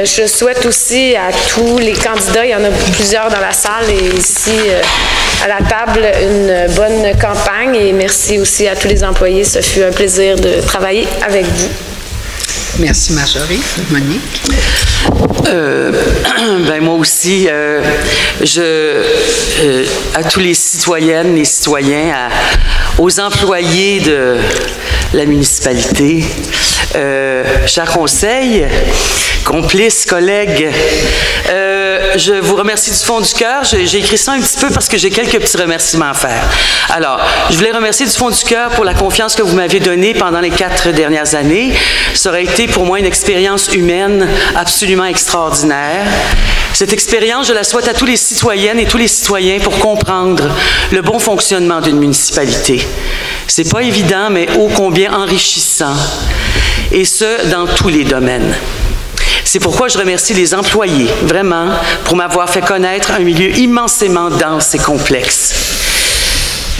Je souhaite aussi à tous les candidats, il y en a plusieurs dans la salle et ici à la table, une bonne campagne. Et merci aussi à tous les employés. Ce fut un plaisir de travailler avec vous. Merci Marjorie. Monique. Moi aussi, à tous les citoyennes, les citoyens, aux employés de la municipalité, chers conseils, complices, collègues, je vous remercie du fond du cœur. J'ai écrit ça un petit peu parce que j'ai quelques petits remerciements à faire. Alors, je voulais remercier du fond du cœur pour la confiance que vous m'avez donnée pendant les 4 dernières années. Ça aurait été pour moi une expérience humaine absolument extraordinaire. Cette expérience, je la souhaite à tous les citoyennes et tous les citoyens pour comprendre le bon fonctionnement d'une municipalité. C'est pas évident, mais ô combien enrichissant. Et ce, dans tous les domaines. C'est pourquoi je remercie les employés, vraiment, pour m'avoir fait connaître un milieu immensément dense et complexe.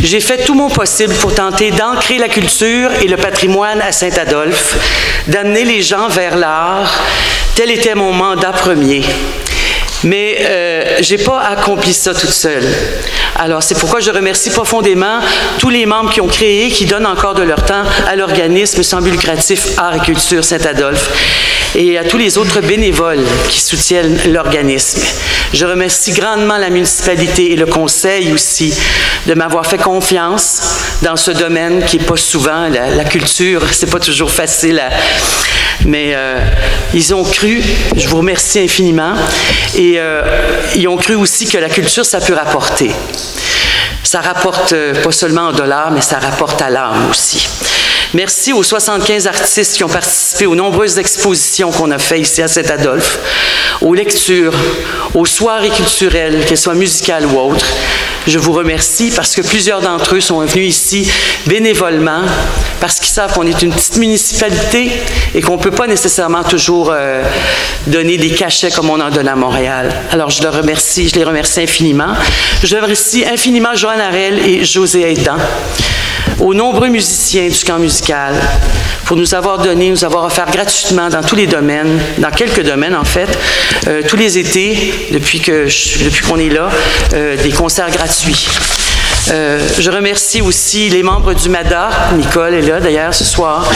J'ai fait tout mon possible pour tenter d'ancrer la culture et le patrimoine à Saint-Adolphe, d'amener les gens vers l'art. Tel était mon mandat premier. Mais je n'ai pas accompli ça toute seule. Alors, c'est pourquoi je remercie profondément tous les membres qui ont créé, qui donnent encore de leur temps à l'organisme sans but lucratif Art et Culture Saint-Adolphe et à tous les autres bénévoles qui soutiennent l'organisme. Je remercie grandement la municipalité et le conseil aussi de m'avoir fait confiance dans ce domaine qui n'est pas souvent, la culture, c'est pas toujours facile mais ils ont cru, je vous remercie infiniment, et ils ont cru aussi que la culture, ça peut rapporter. Ça rapporte pas seulement en dollars, mais ça rapporte à l'âme aussi. Merci aux 75 artistes qui ont participé aux nombreuses expositions qu'on a faites ici à Saint-Adolphe, aux lectures, aux soirées culturelles, qu'elles soient musicales ou autres. Je vous remercie parce que plusieurs d'entre eux sont venus ici bénévolement, parce qu'ils savent qu'on est une petite municipalité et qu'on ne peut pas nécessairement toujours donner des cachets comme on en donne à Montréal. Alors, je les remercie infiniment. Je remercie infiniment Joanne Harel et José Aidan aux nombreux musiciens du camp musical pour nous avoir offert gratuitement dans tous les domaines, dans quelques domaines en fait, tous les étés, depuis qu'on est là, des concerts gratuits. Je remercie aussi les membres du MADA, Nicole est là d'ailleurs ce soir,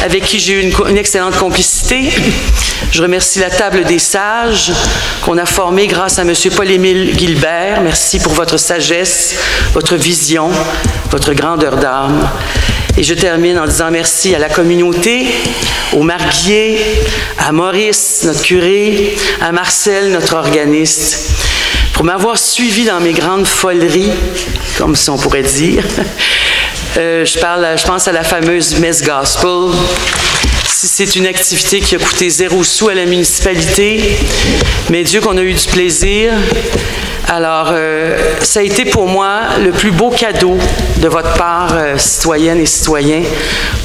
avec qui j'ai eu une excellente complicité. Je remercie la table des sages qu'on a formée grâce à M. Paul-Émile Guilbert. Merci pour votre sagesse, votre vision, votre grandeur d'âme. Et je termine en disant merci à la communauté, au Marguier, à Maurice, notre curé, à Marcel, notre organiste, pour m'avoir suivi dans mes grandes foleries, comme si on pourrait dire. Je pense à la fameuse messe gospel. Si c'est une activité qui a coûté 0 sou à la municipalité, mais Dieu qu'on a eu du plaisir. Alors, ça a été pour moi le plus beau cadeau de votre part, citoyennes et citoyens,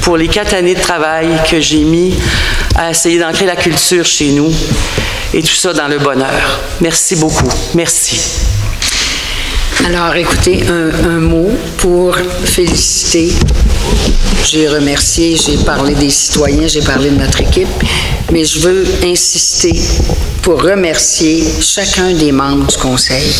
pour les 4 années de travail que j'ai mis à essayer d'ancrer la culture chez nous, et tout ça dans le bonheur. Merci beaucoup. Merci. Alors, écoutez, un mot pour féliciter. J'ai remercié, j'ai parlé des citoyens, j'ai parlé de notre équipe, mais je veux insister pour remercier chacun des membres du conseil.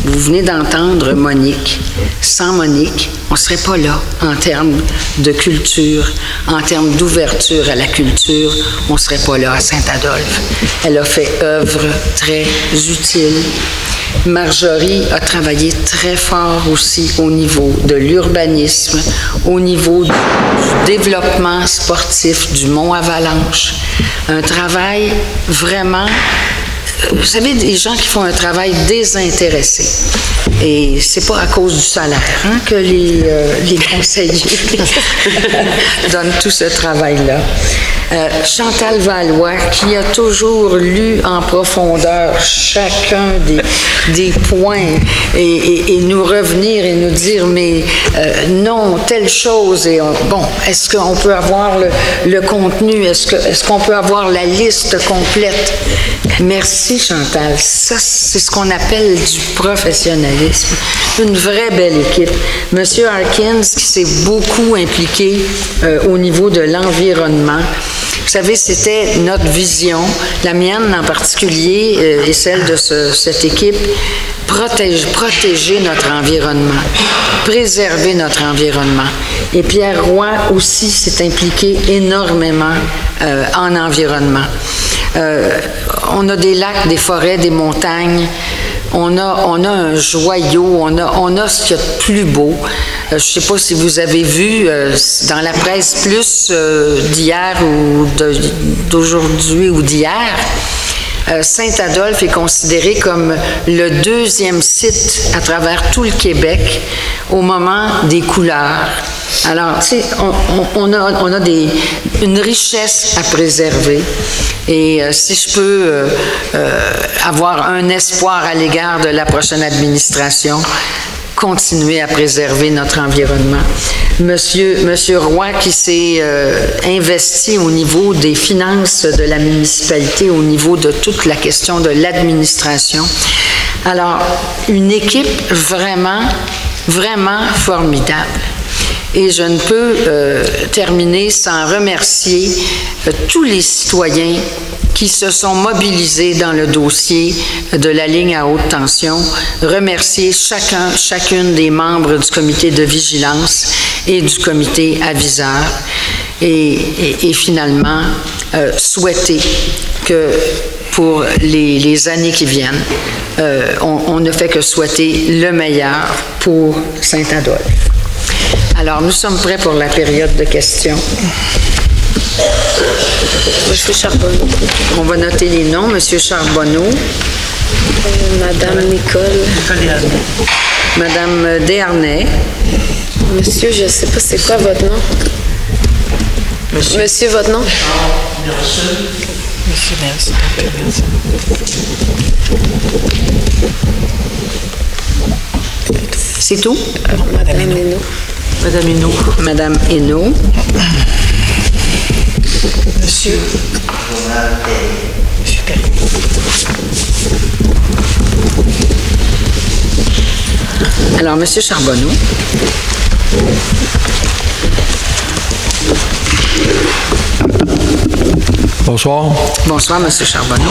Vous venez d'entendre Monique. Sans Monique, on ne serait pas là en termes de culture, en termes d'ouverture à la culture, on ne serait pas là à Saint-Adolphe. Elle a fait œuvre très utile. Marjorie a travaillé très fort aussi au niveau de l'urbanisme, au niveau du développement sportif du Mont-Avalanche. Un travail vraiment... Vous savez, des gens qui font un travail désintéressé. Et c'est pas à cause du salaire que les conseillers donnent tout ce travail-là. Chantal Valois, qui a toujours lu en profondeur chacun des points et nous revenir et nous dire, mais non, telle chose, et bon, est-ce qu'on peut avoir le contenu, est-ce qu'on peut avoir la liste complète? Merci Chantal, ça c'est ce qu'on appelle du professionnalisme, une vraie belle équipe. Monsieur Harkins qui s'est beaucoup impliqué au niveau de l'environnement. Vous savez, c'était notre vision, la mienne en particulier et celle de cette équipe, protéger notre environnement, préserver notre environnement. Et Pierre Roy aussi s'est impliqué énormément en environnement. On a des lacs, des forêts, des montagnes. On a un joyau, on a ce qu'il y a de plus beau. Je ne sais pas si vous avez vu dans la presse plus d'hier ou d'aujourd'hui ou d'hier, Saint-Adolphe est considéré comme le 2e site à travers tout le Québec au moment des couleurs. Alors, tu sais, on a une richesse à préserver. Et si je peux avoir un espoir à l'égard de la prochaine administration, continuer à préserver notre environnement. Monsieur Roy qui s'est investi au niveau des finances de la municipalité, au niveau de toute la question de l'administration. Alors, une équipe vraiment, vraiment formidable. Et je ne peux terminer sans remercier tous les citoyens qui se sont mobilisés dans le dossier de la ligne à haute tension, remercier chacune des membres du comité de vigilance et du comité aviseur et finalement souhaiter que pour les années qui viennent, on ne fait que souhaiter le meilleur pour Saint-Adolphe. Alors, nous sommes prêts pour la période de questions. Monsieur Charbonneau. On va noter les noms. Monsieur Charbonneau. Madame Nicole. Madame Desharnais. Monsieur, je ne sais pas c'est quoi votre nom. Monsieur, votre nom? Monsieur Nelson. C'est tout? Madame Hénaud. Madame Hénaud. Madame Hénaud. Monsieur. Monsieur Perry. Alors, Monsieur Charbonneau. Bonsoir. Bonsoir, M. Charbonneau.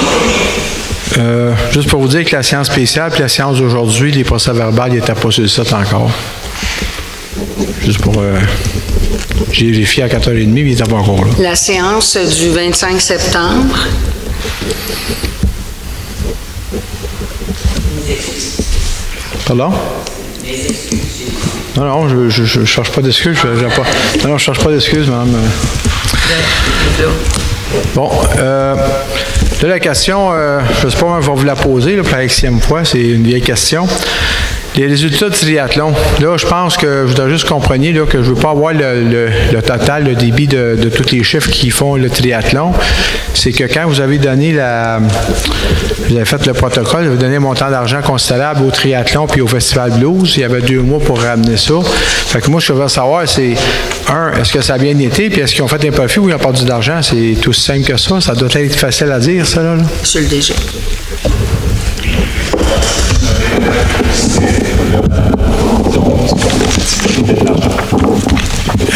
Juste pour vous dire que la séance spéciale et la séance d'aujourd'hui, les procès-verbales n'étaient pas sur le site encore. Juste pour... j'ai vérifié à 4h30, mais il n'était pas encore là. La séance du 25 septembre. Pardon? Non, je ne cherche pas d'excuses. Non, je ne cherche pas d'excuses, madame. Bon, là, la question, je ne sais pas, je vais vous la poser là, pour la 6e fois, c'est une vieille question. Les résultats de triathlon, là, je pense que je voudrais juste compreniez là, que je ne veux pas avoir le total, le débit de tous les chiffres qui font le triathlon. C'est que quand vous avez donné vous avez fait le protocole, vous avez donné un montant d'argent considérable au triathlon puis au Festival Blues. Il y avait 2 mois pour ramener ça. Fait que moi, je veux savoir, c'est est-ce que ça a bien été, puis est-ce qu'ils ont fait un profit ou ils ont perdu de l'argent? C'est tout simple que ça. Ça doit être facile à dire, ça, là. Monsieur le DG.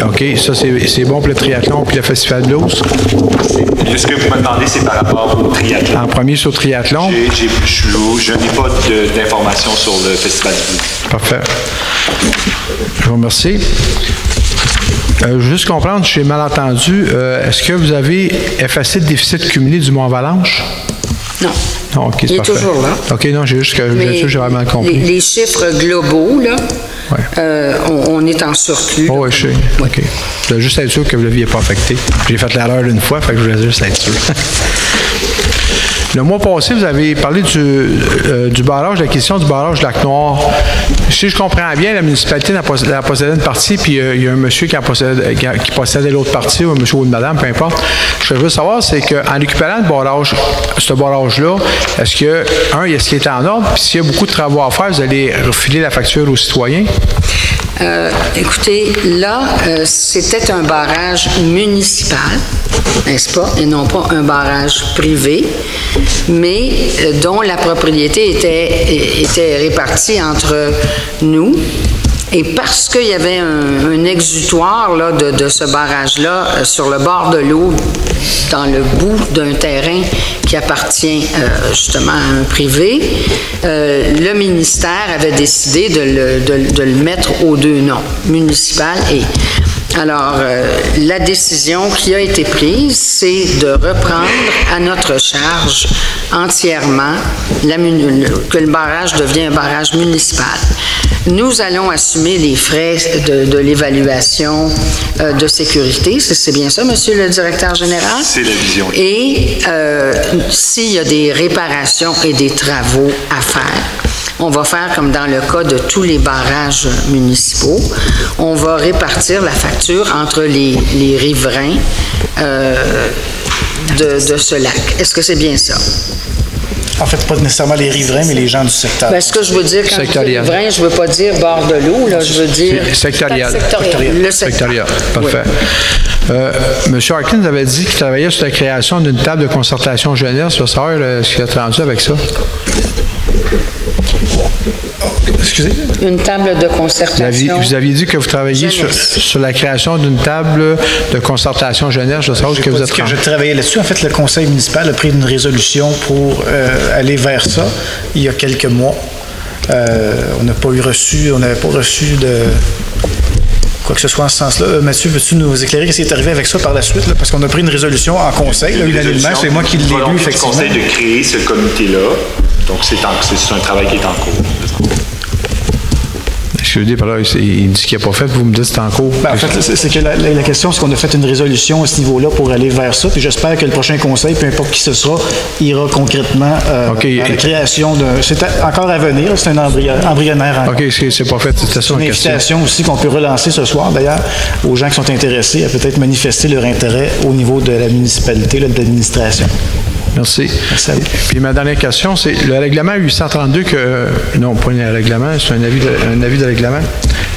OK, ça, c'est bon pour le triathlon puis le Festival Blues? Ce que vous me demandez, c'est par rapport au triathlon. En premier sur le triathlon? Je n'ai pas d'informations sur le Festival Blues. Parfait. Je vous remercie. Je veux juste comprendre, j'ai mal entendu. Est-ce que vous avez effacé le déficit cumulé du Mont-Avalanche? Non. Non, OK, c'est il est parfait. toujours là. OK, non, j'ai juste que j'ai vraiment compris. Les chiffres globaux, là, on est en surplus. Oh, oui, je sais. OK. Je voulais juste être sûr que vous ne l'aviez pas affecté. J'ai fait l'erreur une fois, fait que je voulais juste être sûr. Le mois passé, vous avez parlé du barrage, de la question du barrage du Lac-Noir. Si je comprends bien, la municipalité a possédé une partie, puis il y a un monsieur qui possédait l'autre partie, ou un monsieur ou une madame, peu importe. Ce que je veux savoir, c'est qu'en récupérant ce barrage-là, est-ce qu'il est en ordre? Puis s'il y a beaucoup de travaux à faire, vous allez refiler la facture aux citoyens? Écoutez, là, c'était un barrage municipal, n'est-ce pas, et non pas un barrage privé, mais dont la propriété était répartie entre nous. Et parce qu'il y avait un exutoire là, de ce barrage-là sur le bord de l'eau, dans le bout d'un terrain qui appartient justement à un privé, le ministère avait décidé de le mettre aux 2 noms, municipal et... Alors, la décision qui a été prise, c'est de reprendre à notre charge entièrement que le barrage devient un barrage municipal. Nous allons assumer les frais de l'évaluation de sécurité. C'est bien ça, Monsieur le Directeur général? C'est la vision. Et s'il y a des réparations et des travaux à faire, on va faire comme dans le cas de tous les barrages municipaux. On va répartir la facture entre les riverains de ce lac. Est-ce que c'est bien ça? En fait, pas nécessairement les riverains, mais les gens du secteur. Ben, ce que je veux dire quand je dis riverain, je ne veux pas dire bord de l'eau, là, je veux dire... Sectoriel. Le sectoriel. Parfait. Oui. M. Harkin avait dit qu'il travaillait sur la création d'une table de concertation jeunesse. Je veux savoir ce qu'il a rendu avec ça. Excusez? Une table de concertation. Vous aviez dit que vous travailliez sur la création d'une table de concertation jeunesse. Je sais que vous êtes je travaillais là-dessus. En fait, le conseil municipal a pris une résolution pour aller vers ça il y a quelques mois. On n'avait pas reçu de quoi que ce soit en ce sens-là. Mathieu, veux-tu nous éclairer ce qui est arrivé avec ça par la suite? Là, parce qu'on a pris une résolution en conseil, unanimement. C'est moi qui l'ai lu, effectivement. Le conseil de créer ce comité-là. Donc, c'est un travail qui est en cours. Je veux dire, par là, il dit qu'il n'a pas fait, vous me dites que c'est en cours. En fait, c'est que la question, c'est qu'on a fait une résolution à ce niveau-là pour aller vers ça. Puis j'espère que le prochain conseil, peu importe qui ce sera, ira concrètement à la création de... C'est encore à venir, c'est un embryonnaire. OK, c'est pas fait, c'était ça. Une invitation aussi qu'on peut relancer ce soir, d'ailleurs, aux gens qui sont intéressés à peut-être manifester leur intérêt au niveau de la municipalité, de l'administration. Merci. Merci à vous. Puis ma dernière question, c'est le règlement 832 que... Non, pas un règlement, c'est un avis de règlement.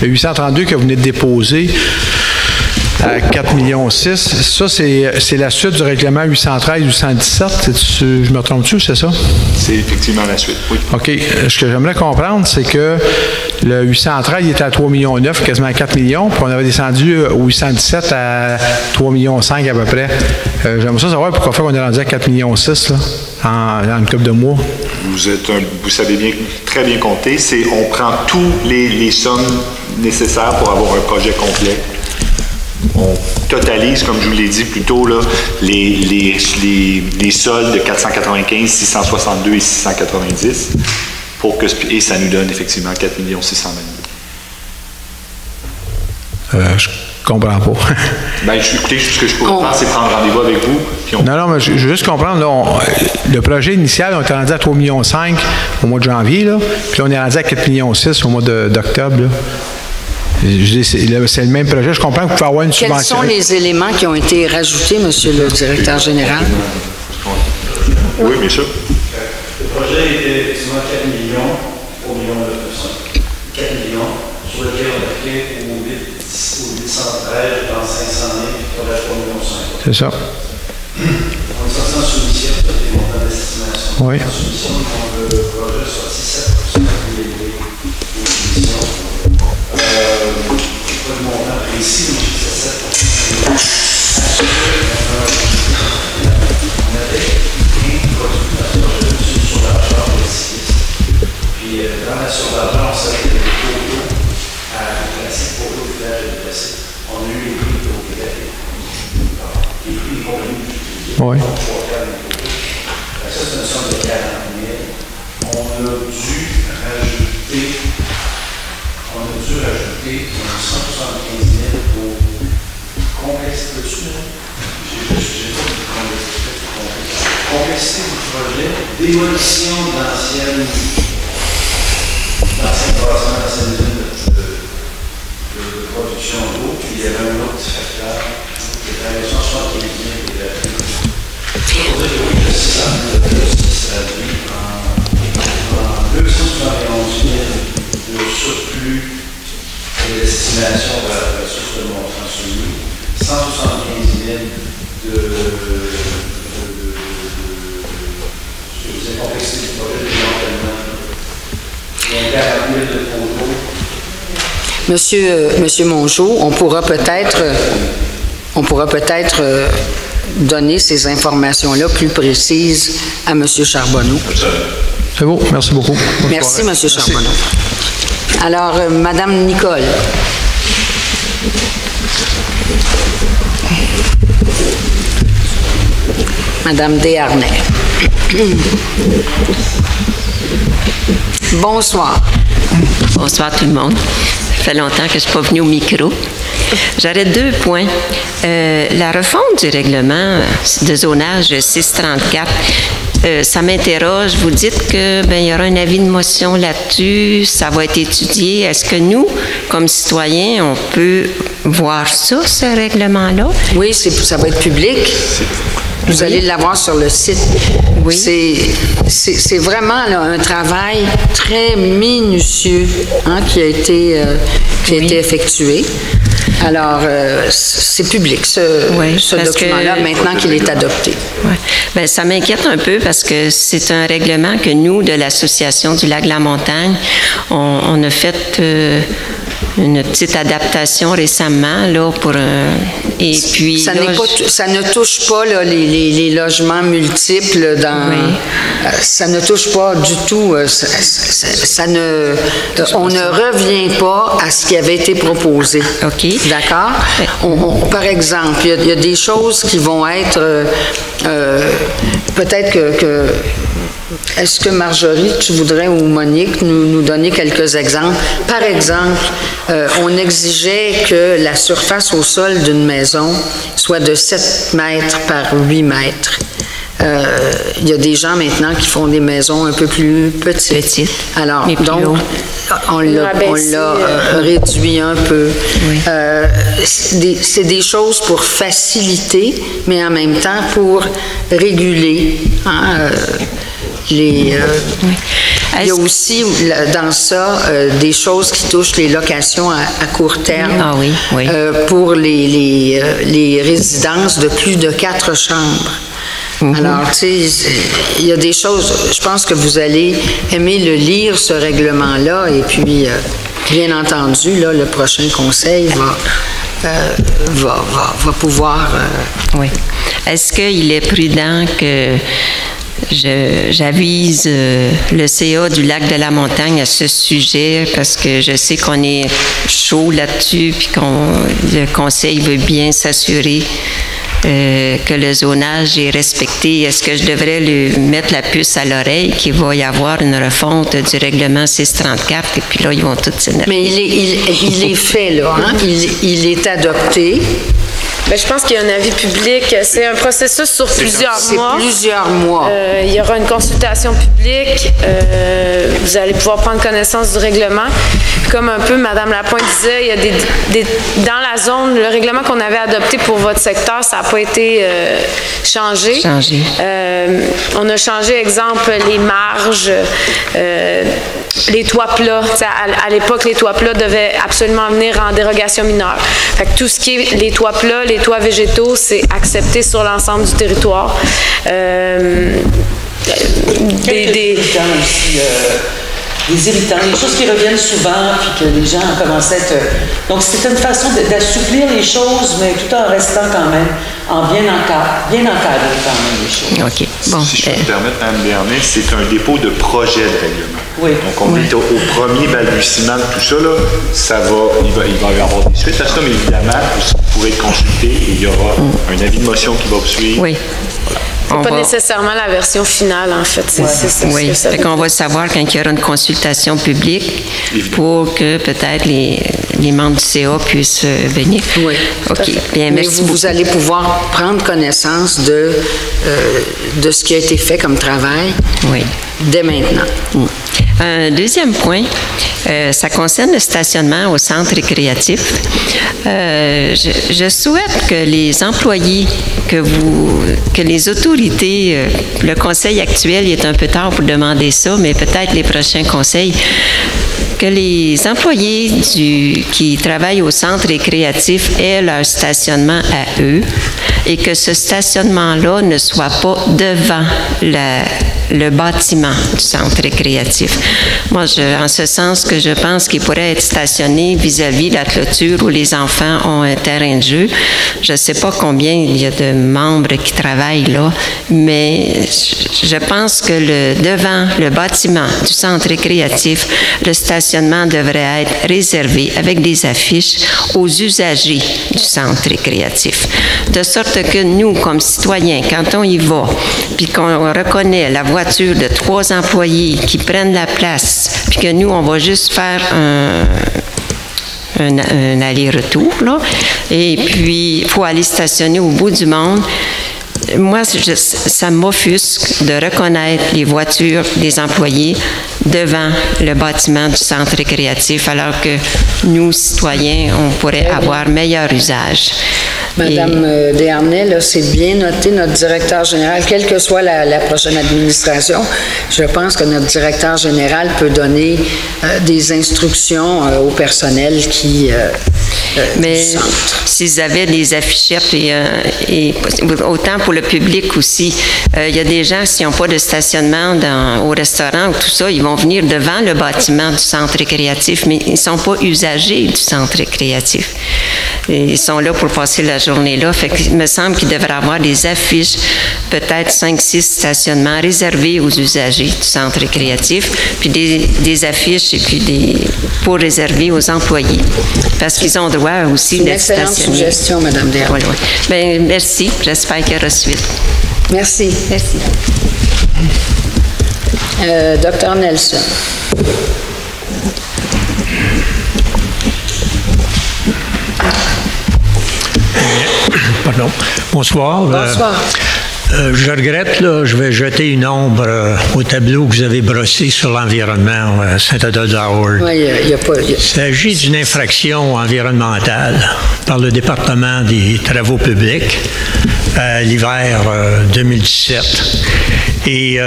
Le 832 que vous venez de déposer à 4,6 millions, ça, c'est la suite du règlement 813-817. Je me trompe-tu, c'est ça? C'est effectivement la suite, oui. OK. Ce que j'aimerais comprendre, c'est que Le 813, il était à 3,9 millions, quasiment 4 millions. Puis on avait descendu au 817 à 3,5 millions à peu près. J'aimerais ça savoir pourquoi on est rendu à 4,6 millions là, en une couple de mois. Vous savez bien, très bien compter. On prend tous les sommes nécessaires pour avoir un projet complet. On totalise, comme je vous l'ai dit plus tôt, là, les soldes de 495, 662 et 690 et ça nous donne effectivement 4 622. Je comprends pas. Écoutez, ce que je pourrais faire, c'est prendre rendez-vous avec vous. Non, mais je veux juste comprendre. Là, le projet initial, on était rendu à 3,5 millions au mois de janvier. Là, puis là, on est rendu à 4,6 millions au mois d'octobre. C'est le même projet. Je comprends que vous pouvez avoir une subvention. Quels sont les éléments qui ont été rajoutés, Monsieur le directeur général? Oui, bien sûr. Le projet était effectivement 4 millions au million de 4 millions, sur lequel on a fait au 813, dans 500 000, puis on a 3,5 millions. C'est ça. On est sorti en soumission, ça fait des montants d'estimation. Oui. En soumission, le projet est sorti 7% plus élevé aux soumissions. Pas de montant précis, mais c'est 7%. On avait introduit dans ce projet une surcharge de 6. Puis dans la surcharge, on savait qu'il y avait des poteaux à déplacer, poteaux de village à déplacer. On a eu les prix au Québec. Les prix des compagnies du oui. Ça, c'est une somme de 40 000. On a dû rajouter 175 000 pour complexité. Complexité du projet, démolition d'anciennes bâtiments, d'anciennes usines de production d'eau, puis il y avait un autre facteur qui était à 175 000 qui était pour dire que oui, le 600 000 se traduit en 271 000 de surplus de l'estimation vers la ressource de montant soumis, 175 000 de complexité du projet de démantèlement, et 40 000 de poteaux. Monsieur Mongeau, on pourra peut-être donner ces informations-là plus précises à M. Charbonneau. C'est beau, merci beaucoup. Merci, M. Charbonneau. Alors, Mme Nicole. Mme Desharnais. Bonsoir. Bonsoir tout le monde. Ça fait longtemps que je ne suis pas venue au micro. J'aurais 2 points. La refonte du règlement de zonage 634, ça m'interroge. Vous dites que il y aura un avis de motion là-dessus, ça va être étudié. Est-ce que nous, comme citoyens, on peut voir ça, ce règlement-là? Oui, ça va être public. Vous allez l'avoir sur le site. Oui. C'est vraiment là, un travail très minutieux qui a été effectué. Alors, c'est public, ce document-là, maintenant qu'il est adopté. Oui. Bien, ça m'inquiète un peu parce que c'est un règlement que nous, de l'Association du Lac-la-Montagne, on a fait une petite adaptation récemment, là, pour et puis... Ça ne touche pas là, les logements multiples dans... Oui. Ça ne touche pas du tout. On ne revient pas à ce qui avait été proposé. OK. D'accord? Par exemple, il y a des choses qui vont être... peut-être que est-ce que Marjorie, tu voudrais, ou Monique, nous donner quelques exemples? Par exemple, on exigeait que la surface au sol d'une maison soit de 7 mètres par 8 mètres. Il y a des gens maintenant qui font des maisons un peu plus petites. Alors, donc, on l'a réduit un peu. Oui. C'est des choses pour faciliter, mais en même temps pour réguler. Il y a aussi dans ça des choses qui touchent les locations à court terme pour les résidences de plus de 4 chambres. Alors, tu sais, il y a des choses, je pense que vous allez aimer le lire, ce règlement-là, et puis bien entendu, là, le prochain conseil va pouvoir... Oui. Est-ce qu'il est prudent que j'avise le CA du lac de la Montagne à ce sujet, parce que je sais qu'on est chaud là-dessus, puis le conseil veut bien s'assurer que le zonage est respecté. Est-ce que je devrais lui mettre la puce à l'oreille qu'il va y avoir une refonte du règlement 634 et puis là, ils vont tous s'énerver? Mais il est fait, là. Hein? Il est adopté. Bien, je pense qu'il y a un avis public. C'est un processus sur plusieurs mois. C'est plusieurs mois. Il y aura une consultation publique. Vous allez pouvoir prendre connaissance du règlement. Comme un peu Mme Lapointe disait, il y a dans la zone, le règlement qu'on avait adopté pour votre secteur, ça n'a pas été changé. On a changé, exemple, les marges, les toits plats. À l'époque, les toits plats devaient absolument venir en dérogation mineure. Fait que tout ce qui est les toits plats, les toits végétaux, c'est accepté sur l'ensemble du territoire. Des irritants, des choses qui reviennent souvent, puis que les gens commencent à être... Donc, c'est une façon d'assouplir les choses, mais tout en restant quand même, bien encadré quand même les choses. OK. Bon. Si je peux me permettre, Mme Bernet, c'est un dépôt de projet de règlement. Oui. Donc, on est au premier balbutiement de tout ça, là. Il va y avoir des suites à ça, mais évidemment, vous pourrez être consulté et il y aura un avis de motion qui va vous suivre. Oui. C'est pas nécessairement la version finale, en fait. Oui, fait qu'on va savoir quand il y aura une consultation publique pour que peut-être les membres du CA puissent venir. Oui. OK. Bien, merci beaucoup. Vous allez pouvoir prendre connaissance de ce qui a été fait comme travail dès maintenant. Un deuxième point, ça concerne le stationnement au centre récréatif. Je souhaite que les employés, que les autorités, le conseil actuel, il est un peu tard pour demander ça, mais peut-être les prochains conseils, que les employés qui travaillent au centre récréatif aient leur stationnement à eux et que ce stationnement-là ne soit pas devant le bâtiment du centre récréatif. Moi, en ce sens que je pense qu'il pourrait être stationné vis-à-vis la clôture où les enfants ont un terrain de jeu. Je ne sais pas combien il y a de membres qui travaillent là, mais je pense que devant le bâtiment du centre récréatif, le stationnement devrait être réservé avec des affiches aux usagers du centre récréatif. De sorte que nous, comme citoyens, quand on y va, puis qu'on reconnaît la voiture de 3 employés qui prennent la place, puis que nous, on va juste faire un aller-retour, là, et puis il faut aller stationner au bout du monde. Moi, ça m'offusque de reconnaître les voitures des employés devant le bâtiment du centre récréatif, alors que nous, citoyens, on pourrait avoir meilleur usage. Madame Desharnais, là, c'est bien noté, notre directeur général, quelle que soit la prochaine administration, je pense que notre directeur général peut donner des instructions au personnel qui... Mais s'ils avaient des affichettes, et autant pour le public aussi, il y a des gens, s'ils n'ont pas de stationnement au restaurant ou tout ça, ils vont venir devant le bâtiment du centre récréatif, mais ils ne sont pas usagers du centre récréatif. Ils sont là pour passer la journée là. Fait qu'il me semble qu'il devrait y avoir des affiches, peut-être 5-6 stationnements réservés aux usagers du centre récréatif, puis des affiches et puis pour réserver aux employés. Parce qu'ils ont droit aussi d'être stationnés. C'est une excellente suggestion, Mme Desharnais. Oui. Bien, merci. J'espère qu'il y aura suite. Merci. Merci. Dr Nelson. Pardon. Bonsoir. Bonsoir. Je regrette, là, je vais jeter une ombre au tableau que vous avez brossé sur l'environnement à Saint-Adolphe-d'Howard. Oui, il n'y a pas... Il s'agit d'une infraction environnementale par le département des Travaux publics à l'hiver 2017. Et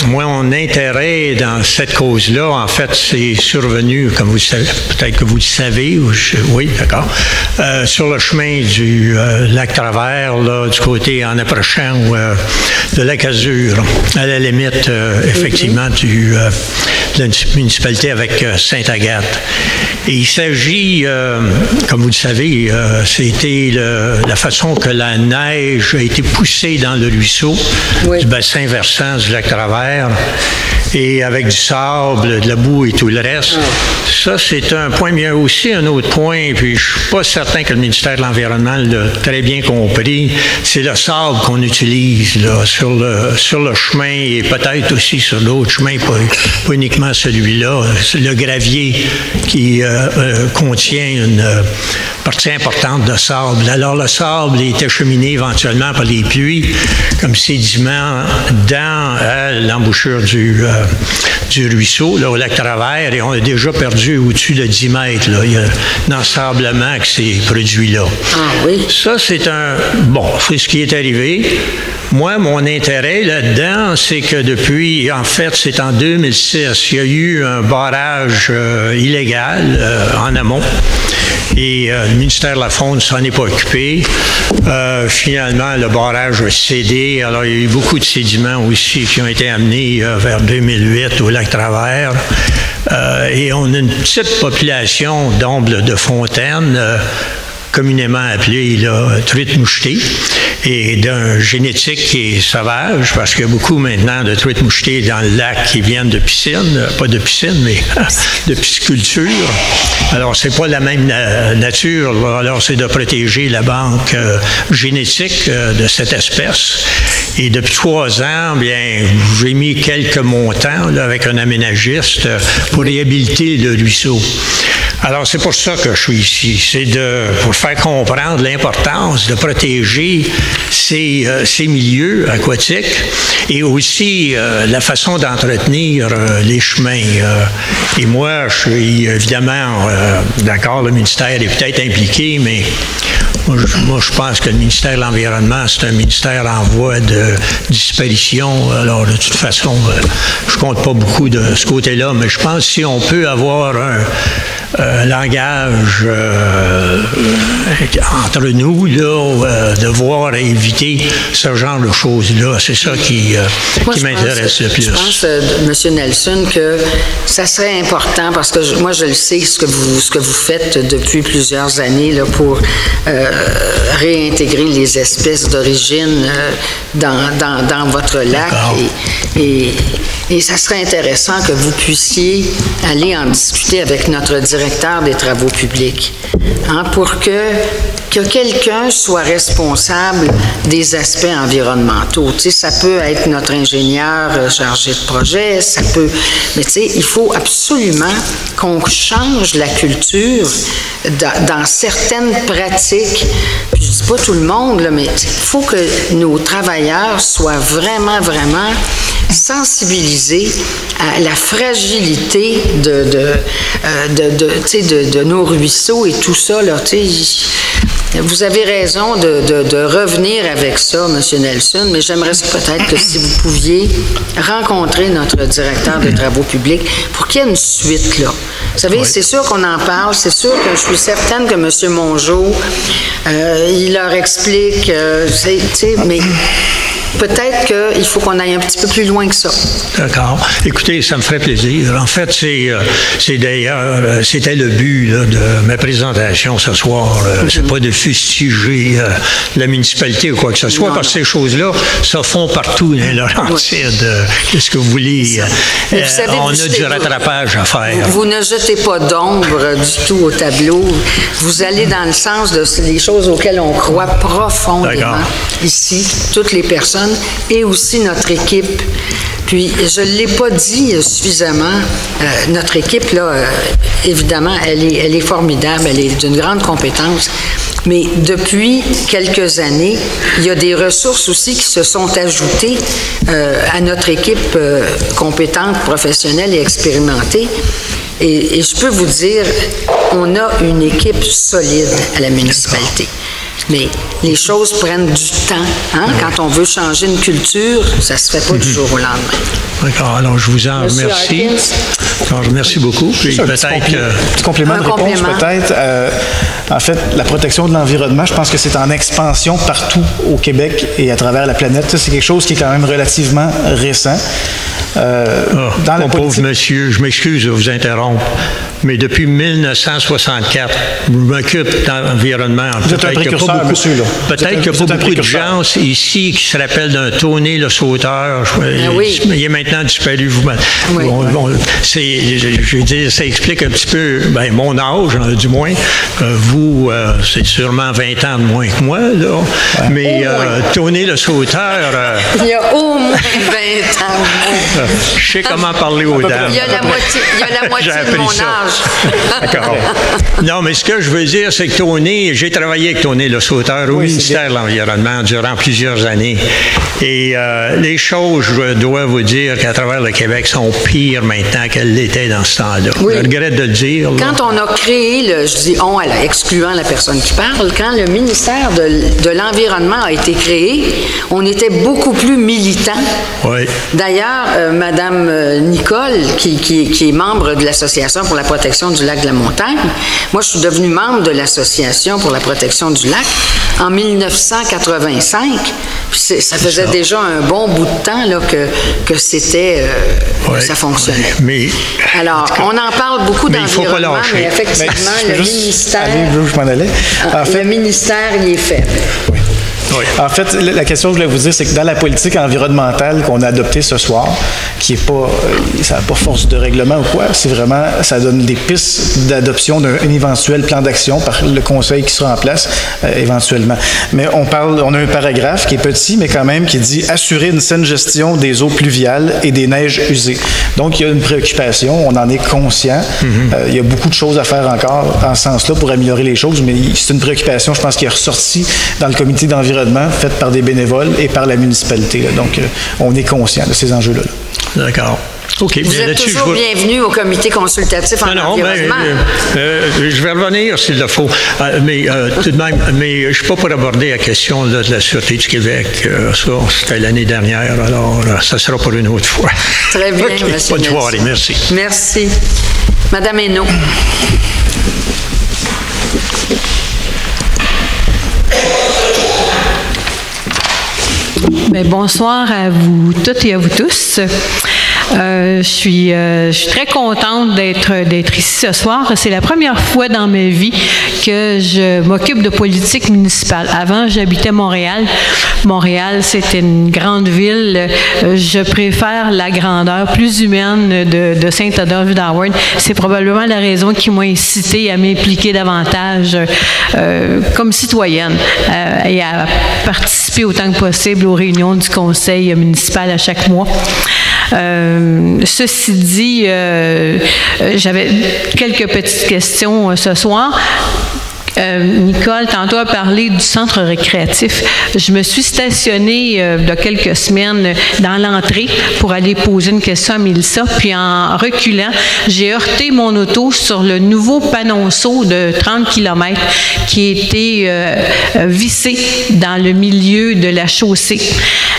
mon intérêt dans cette cause-là, en fait, c'est survenu, comme vous savez, peut-être que vous le savez, oui, d'accord, sur le chemin du lac Travers, là, du côté en approchant de lac Azur, à la limite, effectivement, de la municipalité avec Sainte-Agathe. Et il s'agit, comme vous le savez, c'était la façon que la neige a été poussée dans le ruisseau du bassin versant du lac Travers, et avec du sable, de la boue et tout le reste. Ça, c'est un point. Mais il y a aussi un autre point, puis je ne suis pas certain que le ministère de l'Environnement l'a très bien compris, c'est le sable qu'on utilise là, sur le chemin et peut-être aussi sur d'autres chemins, pas uniquement celui-là. C'est le gravier qui contient une partie importante de sable. Alors, le sable est acheminé éventuellement par les pluies comme sédiment dans l'embouchure du ruisseau, là, au lac Travers, et on a déjà perdu au-dessus de 10 mètres. Là. Il y a un ensablement qui s'est produit là. Ah oui? Ça, c'est c'est ce qui est arrivé. Moi, mon intérêt là-dedans, c'est que depuis, en fait, c'est en 2006, il y a eu un barrage illégal en amont. Et le ministère de la Faune ne s'en est pas occupé. Finalement, le barrage a cédé. Alors, il y a eu beaucoup de sédiments aussi qui ont été amenés vers 2008 au lac Travers. Et on a une petite population d'ombles de fontaine, communément appelée truite mouchetée, et d'un génétique qui est sauvage, parce qu'il y a beaucoup maintenant de truites mouchetées dans le lac qui viennent de piscine, pas de piscine, mais de pisciculture. Alors, c'est pas la même nature. Alors, c'est de protéger la banque génétique de cette espèce. Et depuis 3 ans, bien, j'ai mis quelques montants là, avec un aménagiste pour réhabiliter le ruisseau. Alors, c'est pour ça que je suis ici. C'est pour faire comprendre l'importance de protéger ces milieux aquatiques et aussi la façon d'entretenir les chemins. Et moi, je suis évidemment d'accord, le ministère est peut-être impliqué, mais moi, je pense que le ministère de l'Environnement, c'est un ministère en voie de disparition. Alors, de toute façon, je compte pas beaucoup de ce côté-là, mais je pense que si on peut avoir un langage entre nous, là, de voir et éviter ce genre de choses-là, c'est ça qui m'intéresse le plus. Je pense, M. Nelson, que ça serait important, parce que moi, je le sais, ce que vous faites depuis plusieurs années là, pour réintégrer les espèces d'origine dans votre lac. Et ça serait intéressant que vous puissiez aller en discuter avec notre directeur des travaux publics, pour que quelqu'un soit responsable des aspects environnementaux. Tu sais, ça peut être notre ingénieur chargé de projet, ça peut... Mais tu sais, il faut absolument qu'on change la culture dans certaines pratiques. Puis je dis pas tout le monde, là, mais il faut que nos travailleurs soient vraiment, vraiment sensibilisés à la fragilité de nos ruisseaux et tout ça. Là, vous avez raison de revenir avec ça, M. Nelson, mais j'aimerais peut-être que si vous pouviez rencontrer notre directeur des travaux publics pour qu'il y ait une suite, là. Vous savez, c'est sûr qu'on en parle, c'est sûr que je suis certaine que M. Mongeau, il leur explique, mais... Peut-être qu'il faut qu'on aille un petit peu plus loin que ça. D'accord. Écoutez, ça me ferait plaisir. En fait, c'est d'ailleurs, c'était le but là, de ma présentation ce soir. C'est pas de fustiger la municipalité ou quoi que ce soit, parce que ces choses-là se font partout dans les Laurentides. Qu'est-ce que vous voulez? On a du rattrapage à faire. Vous ne jetez pas d'ombre du tout au tableau. Vous allez dans le sens des choses auxquelles on croit profondément ici, toutes les personnes, et aussi notre équipe. Puis, je ne l'ai pas dit suffisamment, notre équipe, là, évidemment, elle est formidable, elle est d'une grande compétence, mais depuis quelques années, il y a des ressources aussi qui se sont ajoutées à notre équipe compétente, professionnelle et expérimentée. Et je peux vous dire, on a une équipe solide à la municipalité. Mais les choses prennent du temps. Hein? Quand on veut changer une culture, ça se fait pas du jour au lendemain. D'accord. Alors, je vous en remercie. Je vous remercie beaucoup. Puis petit complément de réponse, peut-être. En fait, la protection de l'environnement, je pense que c'est en expansion partout au Québec et à travers la planète. Ça, c'est quelque chose qui est quand même relativement récent. Dans la pauvre monsieur, je m'excuse de vous interrompre, mais depuis 1964, je m'occupe d'environnement. Peut-être qu'il n'y a pas beaucoup de gens ici qui se rappellent d'un Tony le sauteur. Il est maintenant disparu. Je veux dire, ça explique un petit peu mon âge, du moins. Vous, c'est sûrement 20 ans de moins que moi, là. Mais Tony le sauteur... il y a au moins 20 ans. Je sais comment parler aux dames. Il y a la moitié de mon âge. D'accord. Non, mais ce que je veux dire, c'est que Tony, j'ai travaillé avec Tony le sauteur au ministère de l'Environnement durant plusieurs années. Et les choses, je dois vous dire qu'à travers le Québec, sont pires maintenant qu'elles l'étaient dans ce temps-là. Oui. Je regrette de le dire. Quand on a créé, je dis on, excluant la personne qui parle, quand le ministère de l'Environnement a été créé, on était beaucoup plus militants. Oui. D'ailleurs, Madame Nicole, qui est membre de l'Association pour la protection du lac de la Montagne, moi, je suis devenue membre de l'Association pour la protection du lac en 1985. Puis ça faisait déjà un bon bout de temps là, que c'était, ça fonctionnait. Mais, alors, on en parle beaucoup d'environnement, mais effectivement, le ministère... je m'en allais. En fait, le ministère, il est faible. Oui. Oui. En fait, la question que je voulais vous dire, c'est que dans la politique environnementale qu'on a adoptée ce soir, qui est pas, ça n'a pas force de règlement ou quoi, c'est vraiment, ça donne des pistes d'adoption d'un éventuel plan d'action par le conseil qui sera en place éventuellement. Mais on a un paragraphe qui est petit, mais quand même, qui dit assurer une saine gestion des eaux pluviales et des neiges usées. Donc, il y a une préoccupation, on en est conscient. Il y a beaucoup de choses à faire encore en ce sens-là pour améliorer les choses, mais c'est une préoccupation, je pense, qui est ressortie dans le comité d'environnement faite par des bénévoles et par la municipalité. Là. Donc, on est conscient de ces enjeux-là. D'accord. OK. Vous êtes toujours bienvenue au comité consultatif en environnement. Je vais revenir s'il le faut. Mais tout de même, je ne suis pas pour aborder la question de la Sûreté du Québec. Ça, c'était l'année dernière. Alors, ça sera pour une autre fois. Très bien, okay. monsieur. Bonne soirée. Merci. Merci. Madame Hainaut. Bien, bonsoir à vous toutes et à vous tous. Je suis très contente d'être ici ce soir. C'est la première fois dans ma vie que je m'occupe de politique municipale. Avant, j'habitais Montréal. Montréal, c'était une grande ville. Je préfère la grandeur plus humaine de Saint-Adolphe d'Howard. C'est probablement la raison qui m'a incitée à m'impliquer davantage comme citoyenne et à participer autant que possible aux réunions du conseil municipal à chaque mois. Ceci dit, j'avais quelques petites questions ce soir. Nicole, tantôt a parlé du centre récréatif. Je me suis stationnée il y a quelques semaines dans l'entrée pour aller poser une question à Mélissa, puis en reculant, j'ai heurté mon auto sur le nouveau panonceau de 30 km qui était vissé dans le milieu de la chaussée.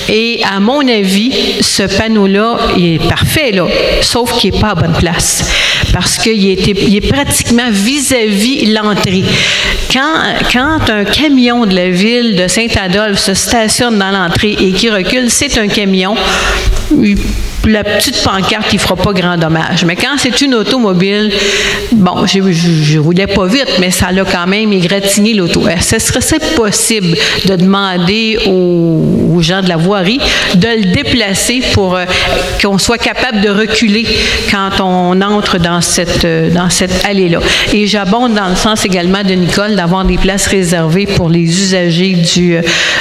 Et à mon avis, ce panneau-là est parfait, là, sauf qu'il n'est pas à bonne place, parce qu'il est pratiquement vis-à-vis l'entrée. Quand un camion de la ville de Saint-Adolphe se stationne dans l'entrée et qui recule, c'est un camion. La petite pancarte, il ne fera pas grand dommage. Mais quand c'est une automobile, bon, je roulais pas vite, mais ça l'a quand même égratigné l'auto. Ce serait possible de demander aux gens de la voirie de le déplacer pour qu'on soit capable de reculer quand on entre dans cette allée-là. Et j'abonde dans le sens également de Nicole d'avoir des places réservées pour les usagers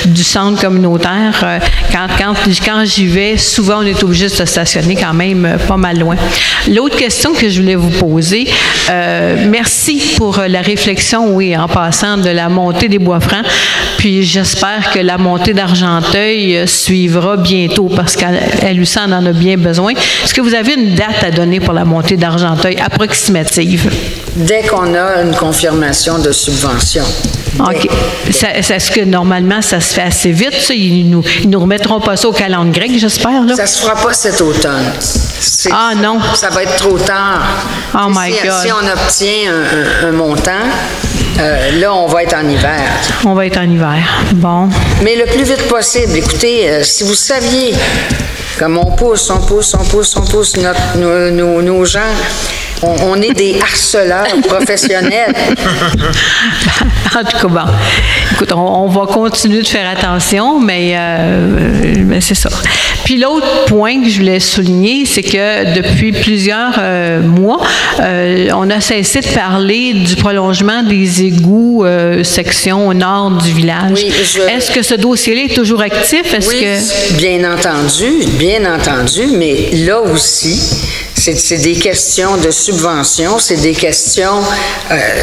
du centre communautaire. Quand j'y vais, souvent on est obligé de se stationner quand même pas mal loin. L'autre question que je voulais vous poser, merci pour la réflexion, oui, en passant de la montée des Bois-Francs, puis j'espère que la montée d'Argenteuil suivra bientôt parce qu'elle aussi en a bien besoin. Est-ce que vous avez une date à donner pour la montée d'Argenteuil approximative? dès qu'on a une confirmation de subvention. OK. Est-ce que normalement, ça se fait assez vite, ça? Ils nous remettront pas ça au calendrier grec, j'espère, là? Ça se fera pas cet automne. Ah non? Ça va être trop tard. Oh my God. Si on obtient un montant, là, on va être en hiver. On va être en hiver. Bon. Mais le plus vite possible. Écoutez, si vous saviez comme on pousse nos gens. On est des harceleurs professionnels. En tout cas, bon. Écoute, on va continuer de faire attention, mais c'est ça. Puis l'autre point que je voulais souligner, c'est que depuis plusieurs mois, on a cessé de parler du prolongement des égouts section au nord du village. Oui, Est-ce que ce dossier-là est toujours actif? Bien entendu, mais là aussi, c'est des questions de subvention, c'est des questions,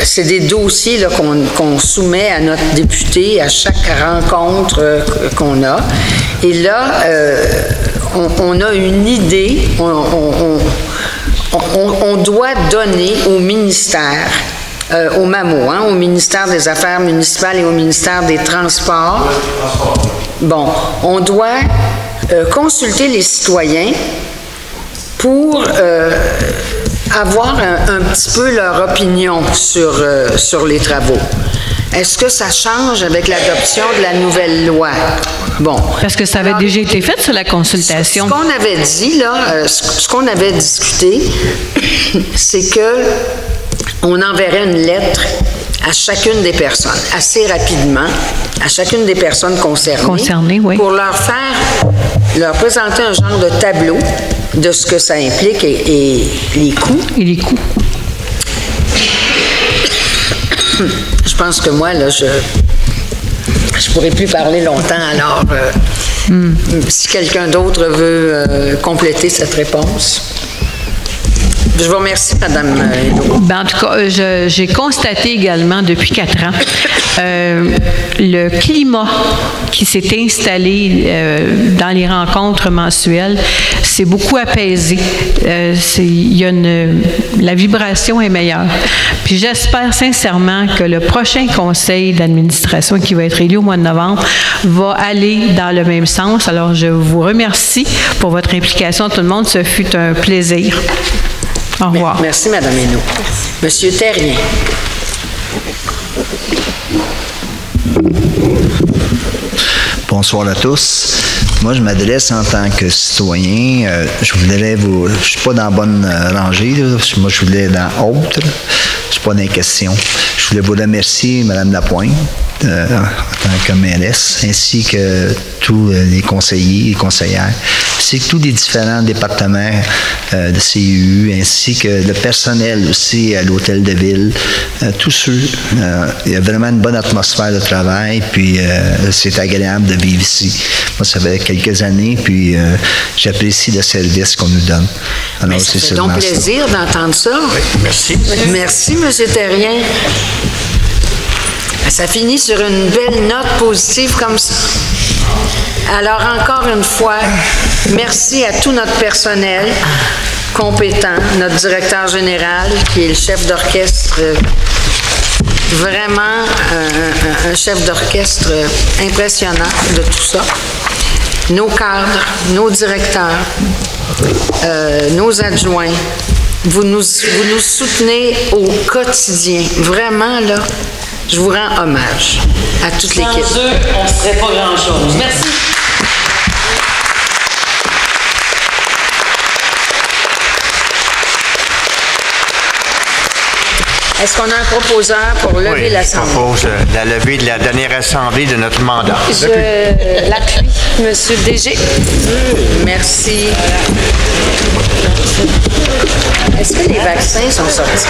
c'est des dossiers là, qu'on soumet à notre député à chaque rencontre qu'on a. Et là, on a une idée, on doit donner au ministère, au MAMO, au ministère des Affaires municipales et au ministère des Transports. Bon, on doit consulter les citoyens pour avoir un petit peu leur opinion sur les travaux. Est-ce que ça change avec l'adoption de la nouvelle loi? Bon. Parce que ça avait déjà été fait sur la consultation. Ce qu'on avait dit, là, ce qu'on avait discuté, c'est que on enverrait une lettre à chacune des personnes, assez rapidement, à chacune des personnes concernées, oui. Pour leur présenter un genre de tableau de ce que ça implique et les coûts. Je pense que moi, là, je pourrais plus parler longtemps, alors si quelqu'un d'autre veut compléter cette réponse. Je vous remercie, Mme Hénault. En tout cas, j'ai constaté également depuis 4 ans le climat qui s'est installé dans les rencontres mensuelles s'est beaucoup apaisé. La vibration est meilleure. Puis j'espère sincèrement que le prochain conseil d'administration qui va être élu au mois de novembre va aller dans le même sens. Alors, je vous remercie pour votre implication, tout le monde. Ce fut un plaisir. Au revoir. Merci, Mme Hénault. Monsieur Terrien. Bonsoir à tous. Moi, je m'adresse en tant que citoyen. Je suis pas dans la bonne rangée. Là. Moi, je voulais dans autre. Je suis pas dans les questions. Je voulais vous remercier, Mme Lapointe, en tant que mairesse, ainsi que tous les conseillers et conseillères, ainsi que tous les différents départements de CIU, ainsi que le personnel aussi à l'hôtel de ville, tous ceux. Il y a vraiment une bonne atmosphère de travail, puis c'est agréable de vivre ici. Moi, ça fait quelques années, puis j'apprécie le service qu'on nous donne. Alors, ça fait donc plaisir d'entendre ça. Oui, merci. Merci, M. Terrien. Ça finit sur une belle note positive comme ça. Alors, encore une fois, merci à tout notre personnel compétent, notre directeur général, qui est le chef d'orchestre, vraiment un chef d'orchestre impressionnant de tout ça. Nos cadres, nos directeurs, nos adjoints, vous nous soutenez au quotidien. Vraiment, là, je vous rends hommage à toute l'équipe. Sans eux, on ne serait pas grand-chose. Merci. Est-ce qu'on a un proposeur pour lever l'Assemblée? Je propose la levée de la dernière Assemblée de notre mandat. Je l'appuie, Monsieur le DG. Merci. Est-ce que les vaccins sont sortis?